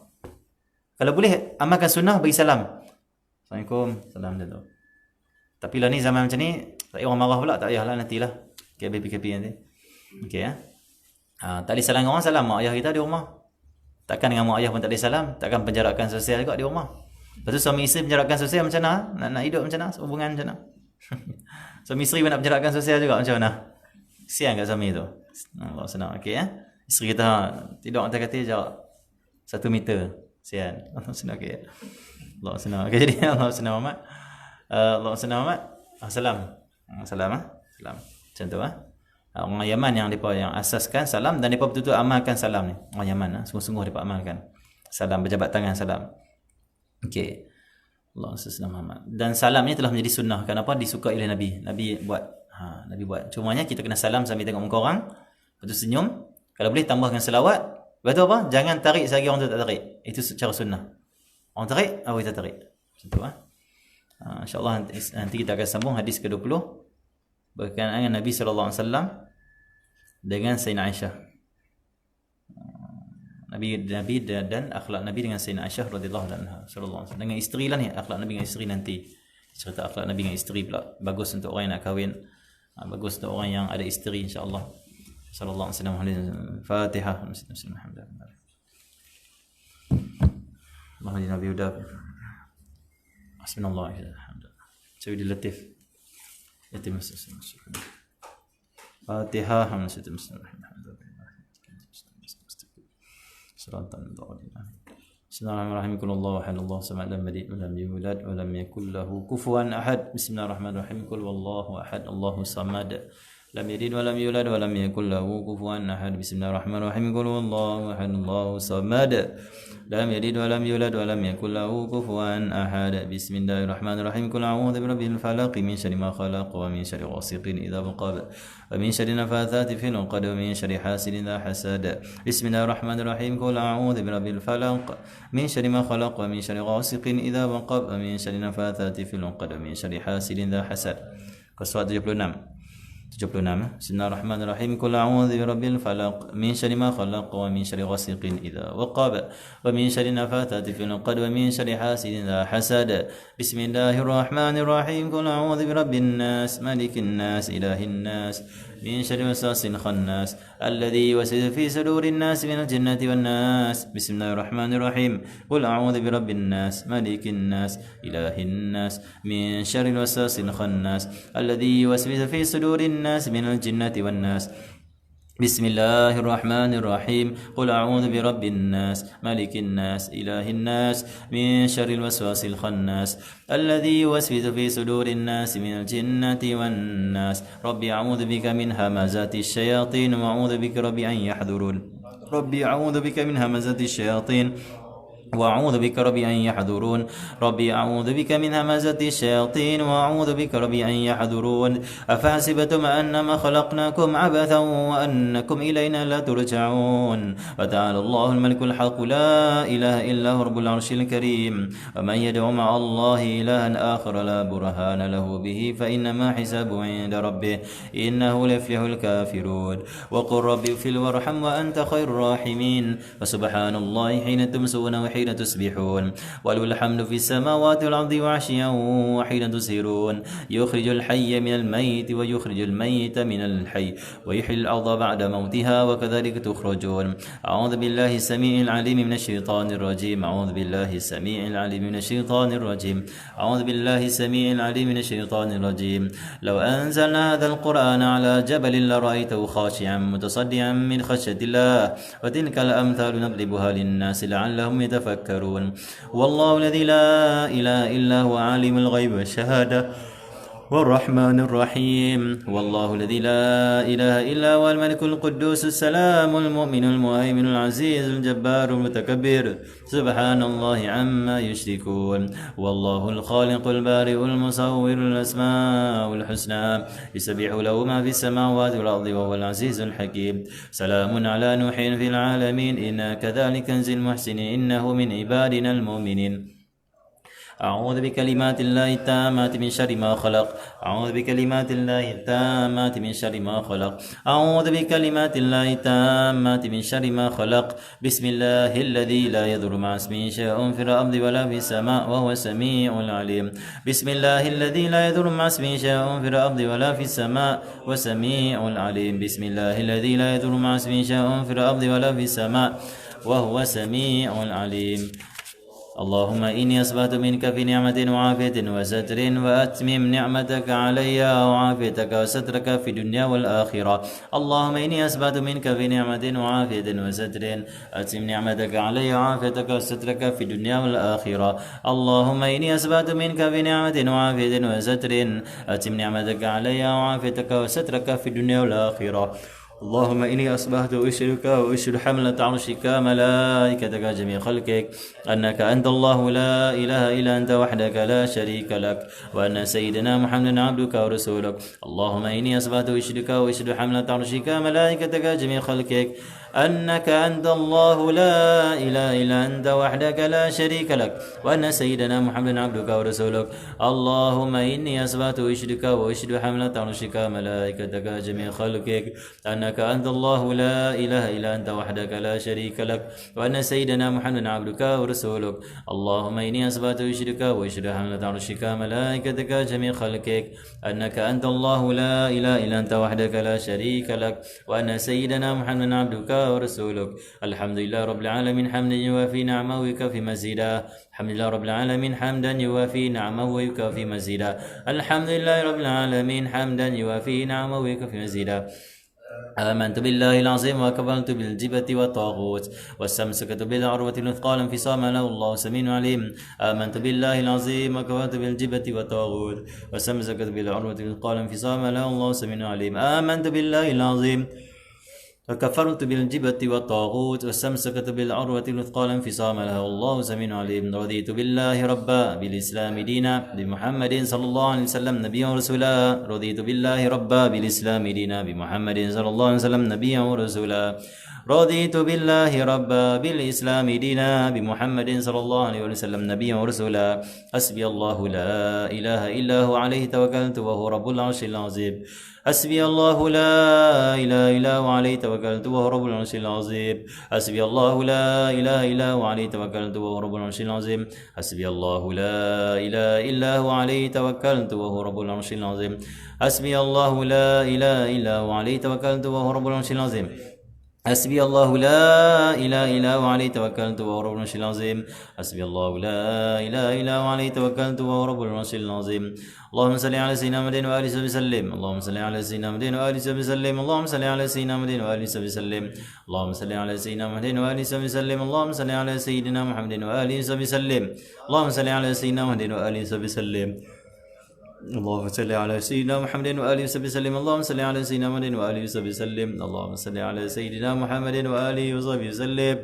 Kalau boleh amalkan sunnah, bagi salam. Assalamualaikum, salam dia tu. Tapi lah ni zaman macam ni, tak payah orang marah pula, tak payahlah nantilah. KPP nanti. Okey ya. Tak boleh salam orang, salam mak ayah kita di rumah. Takkan dengan mak ayah pun tak boleh salam, takkan penjarakan sosial juga di rumah. Lepas tu suami isteri penjarakan sosial macam mana? Nak hidup macam mana? Hubungan macam mana? Suami isteri pun nak penjarakan sosial juga macam mana? Kesian kat suami tu. Allah senang. Okey ya. Isteri kita tidur atas katil jarak 1 meter. Kesian. Allah senang. Okey. Allah senang. Okey, jadi Allah senang Muhammad. Allah senang Muhammad. Salam. Salam. Macam tu orang Yaman yang mereka yang asaskan salam, dan mereka betul-betul amalkan salam ni. Orang Yaman sungguh-sungguh mereka amalkan salam, berjabat tangan salam. Okey. Allah senang Muhammad. Dan salam ni telah menjadi sunnah. Kenapa? Disukai oleh Nabi. Nabi buat. Nabi buat. Cumanya kita kena salam sambil tengok muka orang. Lepas tu senyum. Kalau boleh tambahkan selawat. Lepas tu apa? Jangan tarik selagi orang tu tak tarik. Itu secara sunnah. Orang tarik, kita tarik. Macam tu InsyaAllah nanti kita akan sambung hadis ke-20 berkenaan dengan Nabi SAW dengan Sayyidina Aisyah. Nabi dan akhlak Nabi dengan Sayyidina Aisyah radhiyallahu anha sallallahu alaihi wasallam. Dengan isteri lah ni, akhlak Nabi dengan isteri nanti. Cerita akhlak Nabi dengan isteri pula. Bagus untuk orang yang nak kahwin. Bagus untuk orang yang ada isteri insya-Allah. Sallallahu alaihi wasallam. Fatihah. Bismillahirrahmanirrahim. Allahumma Nabi huda. Bismillahirrahmanirrahim. Sayyidil Latif. Yatim Muslim. Fatihah. Bismillahirrahmanirrahim. Bismillahirrahmanirrahim. Qul huwallahu ahad, Allahu samad, lam yalid wa lam yulad wa lam yakul lahu kufuwan ahad. Bismillahirrahmanirrahim. Qul huwallahu ahad, Allahu samad, لم يلد ولم يولد ولم يكن له كفوا أحد. بسم الله الرحمن الرحيم. قل هو الله أحد الله الصمد لم يلد ولم يولد ولم يكن له كفوا أحد. بسم الله الرحمن الرحيم. قل أعوذ برب الفلق من شر ما خلق ومن شر غاسق إذا وقب ومن شر النفاثات في العقد ومن شر حاسد إذا حسد. بسم الله الرحمن الرحيم. قل أعوذ برب الفلق من شر ما خلق ومن شر غاسق إذا وقب ومن شر النفاثات في العقد ومن شر حاسد إذا حسد. Surat 76. Bismillahirrahmanirrahim. Qul a'udzu birabbil falaq min syarri ma khalaq wa min syarri ghasiqin idza waqab wa min syarri nafathati fil 'uqad wa min syarri hasidin idza hasad. Bismillahirrahmanirrahim. Qul a'udzu birabbin nas malikin nas ilahin nas min syarri waswasil khannas alladzi yuwaswisu fi sudurin nas minal jinnati wan nas. Bismillahirrahmanirrahim. Qul a'udzu birabbin nas malikin nas ilahin nas min syarri waswasil khannas alladzi yuwaswisu fi sudurin الناس من الجنة والناس. بسم الله الرحمن الرحيم. قل أعوذ برب الناس ملك الناس إله الناس من شر الوسواس الخناس الذي يوسوس في صدور الناس من الجنة والناس. ربي أعوذ بك من همزات الشياطين وأعوذ بك ربي أن يحضرون. ربي أعوذ بك من همزات الشياطين وأعوذ بك ربي أن يحضرون. ربي أعوذ بك من همزة الشياطين وأعوذ بك ربي أن يحضرون. أفحسبتم أنما خلقناكم عبثا وأنكم إلينا لا ترجعون. وتعالى الله الملك الحق لا إله إلا هو رب العرش الكريم. ومن يدعو مع الله إلها آخر لا برهان له به فإنما حسابه عند ربه إنه ليفلح الكافرون. وقل ربي اغفر وارحم وأنت خير الراحمين. فسبحان الله حين تمسون وحين تصبحون وله الحمد في السماوات والأرض وعشيا وحين تسهرون. يخرج الحي من الميت ويخرج الميت من الحي ويحيي الأرض بعد موتها وكذلك تخرجون. أعوذ بالله السميع العليم من الشيطان الرجيم. أعوذ بالله السميع العليم من الشيطان الرجيم. أعوذ بالله السميع العليم من الشيطان الرجيم. لو أنزلنا هذا القرآن على جبل لرأيته خاشعا متصدعا من خشية الله. وتلك الأمثال نضربها للناس لعلهم يتفكرون. والله الذي لا إله إلا هو عالم الغيب والشهادة والرحمن الرحيم. والله الذي لا إله إلا هو الملك القدوس السلام المؤمن المهيمن العزيز الجبار المتكبر. سبحان الله عما يشركون. والله الخالق البارئ المصور الأسماء الحسنى يسبح له ما في السماوات والأرض وهو العزيز الحكيم. سلام على نوح في العالمين إنا كذلك نجزي المحسنين إنه من عبادنا المؤمنين. أعوذ بكلمات الله التامات من شر ما خلق. أعوذ بكلمات الله التامات من شر ما خلق. أعوذ بكلمات الله التامات من شر ما خلق. بسم الله الذي لا يضر مع اسمه شيء في الأرض ولا في السماء وهو السميع العليم. بسم الله الذي لا يضر مع اسمه شيء في الأرض ولا في السماء وسميع العليم. بسم الله الذي لا يضر مع اسمه شيء في الأرض ولا في السماء وهو سميع العليم. اللهم إني أصبحت منك في نعمة وعافية وستر وأتمم نعمتك علي وعافيتك وسترك في الدنيا والآخرة. اللهم إني أصبحت منك في نعمة وعافية وستر أتمم نعمتك علي وعافيتك وسترك في الدنيا والآخرة. اللهم إني أصبحت منك في نعمة وعافية وستر أتمم نعمتك علي وعافيتك وسترك في الدنيا والآخرة. اللهم إني أصبحت أشهدك وأشهد حملة عرشك ملائكتك جميع خلقك أنك أنت الله لا إله إلا أنت وحدك لا شريك لك وأن سيدنا محمد عبدك ورسولك. اللهم إني أصبحت أشهدك وأشهد حملة عرشك ملائكتك جميع خلقك أنك أنت الله لا إله إلا أنت وحدك لا شريك لك وأن سيدنا محمد عبدك ورسولك. اللهم إني أصبحت أشهدك وأشهد حملة عرشك ملائكتك جميع خلقك أنك أنت الله لا إله إلا أنت وحدك لا شريك لك وأن سيدنا محمد عبدك ورسولك. اللهم إني أصبحت أشهدك وأشهد حملة عرشك ملائكتك جميع خلقك أنك أنت الله لا إله إلا أنت وحدك لا شريك لك وأن سيدنا محمد عبدك ورسولك. الحمد لله رب العالمين حمدا يوافي نعمه ويكافي مزيدا. الحمد لله رب العالمين حمدا يوافي نعمه ويكافي مزيدا. الحمد لله رب العالمين حمدا يوافي نعمه ويكافي مزيدا. آمنت بالله العظيم وكفرت بالجبت والطاغوت واستمسكت بالعروة الوثقى لا انفصام له الله سميع عليم. آمنت بالله العظيم وكفرت بالجبت والطاغوت واستمسكت بالعروة الوثقى لا انفصام له الله سميع عليم. آمنت بالله العظيم فكفرت بالجبت والطاغوت واستمسكت بالعروة الوثقى لا انفصام لها والله سميع عليم. رضيت بالله ربا بالإسلام دينا بمحمد صلى الله عليه وسلم نبيا ورسولا. رضيت بالله ربا بالإسلام دينا بمحمد صلى الله عليه وسلم نبيا ورسولا. رضيت بالله ربا بالإسلام دينا بمحمد صلى الله عليه وسلم نبيا ورسولا. حسبي الله لا إله إلا هو عليه توكلت وهو رب العرش العظيم. حسبي الله لا إله إلا هو عليه توكلت وهو رب العرش العظيم. حسبي الله لا إله إلا هو عليه توكلت وهو رب العرش العظيم. حسبي الله لا إله إلا هو عليه توكلت وهو رب العرش العظيم. حسبي الله لا إله إلا هو عليه توكلت وهو رب العرش العظيم. حسبي الله لا إله إلا هو عليه توكلت وهو رب العرش العظيم. حسبي الله لا إله إلا هو عليه توكلت وهو رب العرش العظيم. اللهم صل على سيدنا محمد وآله وصحبه وسلم. اللهم صل على سيدنا محمد وآله وصحبه وسلم. اللهم صل على سيدنا محمد وآله وصحبه وسلم. اللهم صل على سيدنا محمد وآله وصحبه وسلم. اللهم صل على سيدنا محمد وآله وصحبه وسلم. اللهم صل على سيدنا محمد وآله وصحبه وسلم. اللهم صل على سيدنا محمد وآله وصحبه وسلم. اللهم صل على سيدنا محمد وآله وصحبه وسلم. اللهم صل على سيدنا محمد وآله وصحبه وسلم.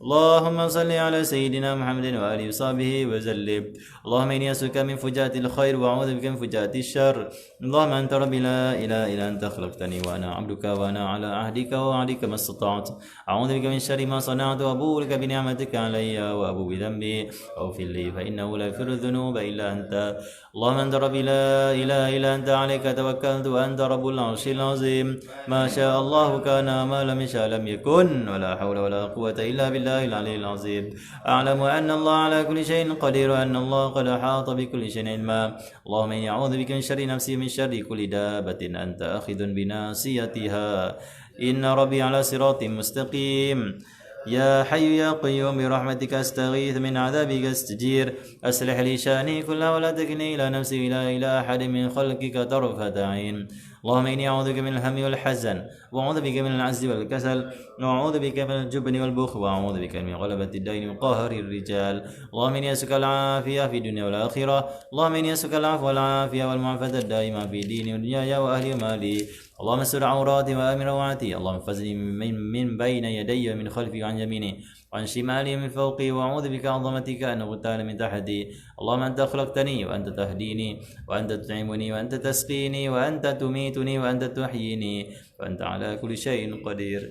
اللهم صل على سيدنا محمد وآله وصحبه وسلم. اللهم إني أسألك من فجاءة الخير وأعوذ بك من فجاءة الشر. اللهم أنت ربي لا إله إلا أنت خلقتني وأنا عبدك وأنا على عهدك ووعدك ما استطعت. أعوذ بك من شر ما صنعت وأبوء لك بنعمتك علي وأبوء بذنبي فاغفر لي فإنه لا يغفر الذنوب إلا أنت. اللهم أنت ربي لا إله إلا أنت عليك توكلت وأنت رب العرش العظيم. ما شاء الله كان ما لم يشاء لم يكن ولا حول ولا قوة إلا بالله العلي العظيم. أعلم أن الله على كل شيء قدير وأن الله قد أحاط بكل شيء علما. اللهم إني أعوذ بك من شر نفسي من شر كل دابة أنت آخذ بناصيتها. إن ربي على صراط مستقيم. يا حي يا قيوم برحمتك أستغيث من عذابك أستجير. أصلح لي شأني كله ولا تكلني إلى نفسي إلى أحد من خلقك طرفة عين. اللهم إني أعوذ بك من الهم والحزن وأعوذ بك من العجز والكسل وأعوذ بك من الجبن والبخل وأعوذ بك من غلبة الدين وقهر الرجال. اللهم إني أسألك العافية في الدنيا والآخرة. اللهم إني أسألك العفو والعافية والمعافاة الدائمة في ديني ودنياي وأهلي ومالي. اللهم استر عوراتي وآمن روعاتي. اللهم احفظني من بين يدي ومن خلفي وعن يميني وعن شمالي من فوقي. وأعوذ بك عظمتك أن أغتال من تحتي. اللهم أنت خلقتني وأنت تهديني وأنت تطعمني وأنت تسقيني وأنت تميتني وأنت تحييني وأنت على كل شيء قدير.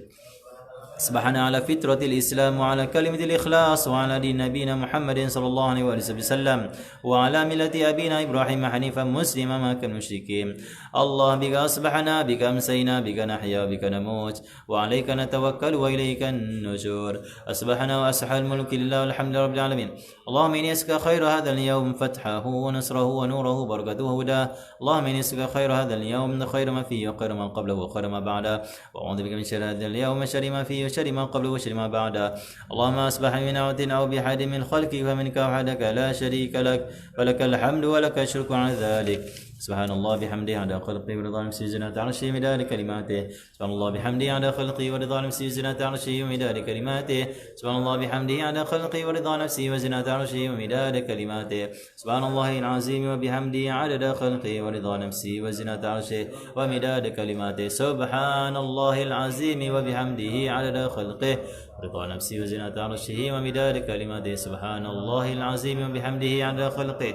أصبحنا على فطرة الإسلام وعلى كلمة الإخلاص وعلى دين نبينا محمد صلى الله عليه وسلم وعلى ملة أبينا إبراهيم حنيفا مسلما ما كان مشركين. الله بك أصبحنا بك أمسينا بك نحيا بك نموت وعليك نتوكل وإليك النشور. أصبحنا وأصبح الملك لله والحمد لله رب العالمين. اللهم إني أسألك خير هذا اليوم فتحه ونصره ونوره وبركته وهداه. اللهم إني أسألك خير هذا اليوم خير ما فيه وخير ما قبله وخير ما بعده. وأعوذ بك من شر هذا اليوم شر ما فيه وشر ما قبله وشر ما بعده. اللهم أصبح من نعمة أو بحد من خلقك فمنك وحدك لا شريك لك فلك الحمد ولك الشكر على ذلك. سبحان الله بحمده عدد خلقه ورضا نفسه وزنة عرشه ومداد كلماته. سبحان الله بحمده عدد خلقه ورضا نفسه وزنة عرشه ومداد كلماته. سبحان الله بحمده عدد خلقه ورضا نفسه وزنة عرشه ومداد كلماته. سبحان الله العظيم وبحمده عدد خلقه ورضا نفسه وزنة عرشه ومداد كلماته. سبحان الله العظيم وبحمده عدد خلقه رضا نفسه وزنة عرشه ومداد كلماته. سبحان الله العظيم وبحمده عدد خلقه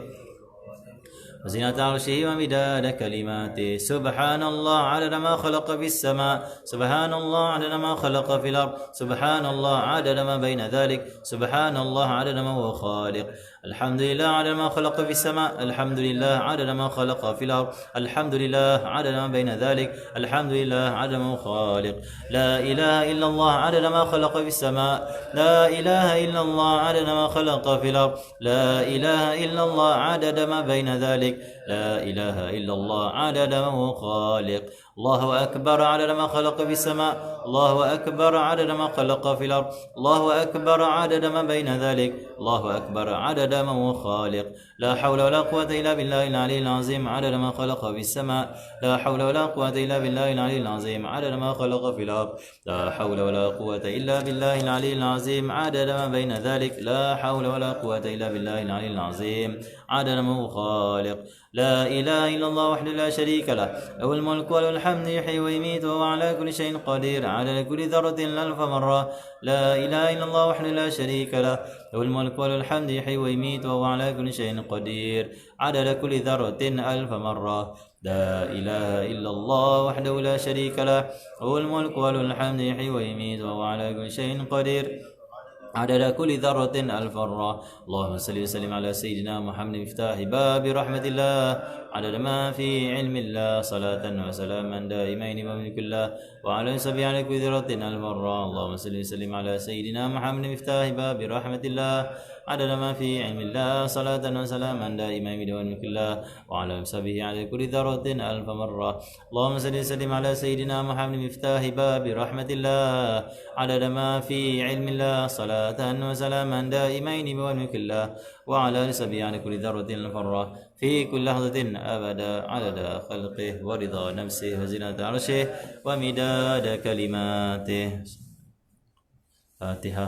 وزنة عرشه ومداد كلماته. سبحان الله عدد ما خلق في السماء. سبحان الله عدد ما خلق في الأرض. سبحان الله عدد ما بين ذلك. سبحان الله عدد ما هو خالق. الحمد لله عدد ما خلق في السماء. الحمد لله عدد ما خلق في الأرض. الحمد لله عدد ما بين ذلك. الحمد لله عدد ما هو خالق. لا إله إلا الله عدد ما خلق في السماء. لا إله إلا الله عدد ما خلق في الأرض. لا إله إلا الله عدد ما بين ذلك. لا إله إلا الله عدد ما هو خالق. الله أكبر عدد ما خلق في السماء، الله أكبر عدد ما خلق في الأرض، الله أكبر عدد ما بين ذلك، الله أكبر عدد ما هو خالق. لا حول ولا قوة إلا بالله العلي العظيم عدد ما خلق في السماء، لا حول ولا قوة إلا بالله العلي العظيم عدد ما خلق في الأرض، لا حول ولا قوة إلا بالله العلي العظيم عدد ما بين ذلك، لا حول ولا قوة إلا بالله العلي العظيم عدد ما هو خالق. لا إله إلا الله وحده لا شريك له، له الملك وله الحمد يحيي ويميت وهو على كل شيء قدير عدد كل ذرة ألف مرة. لا إله إلا الله وحده لا شريك له، له الملك وله الحمد يحيي ويميت وهو على كل شيء قدير عدد كل ذرة ألف مرة. لا إله إلا الله وحده لا شريك له، له الملك وله الحمد يحيي ويميت وهو على كل شيء قدير عدد كل ذرة ألف مرة. اللهم صل وسلم على سيدنا محمد مفتاح باب رحمة الله عدد ما في علم الله، صلاة وسلاما دائمين بملك الله وعلى سبيل على كل ذرة ألف مرة. اللهم صل وسلم على سيدنا محمد مفتاح باب رحمة الله عدد ما في علم الله، صلاة وسلاما دائمين بملك الله وعلى سبيل على كل ذرة ألف مرة. اللهم صل وسلم على سيدنا محمد مفتاح باب رحمة الله عدد ما في علم الله، صلاة وسلاما دائمين بملك الله وعلى سبيل على كل ذرة ألف مرة في كل لحظة أبدا عدد خلقه ورضا نفسه وزنة عرشه ومداد كلماته. فاتحة.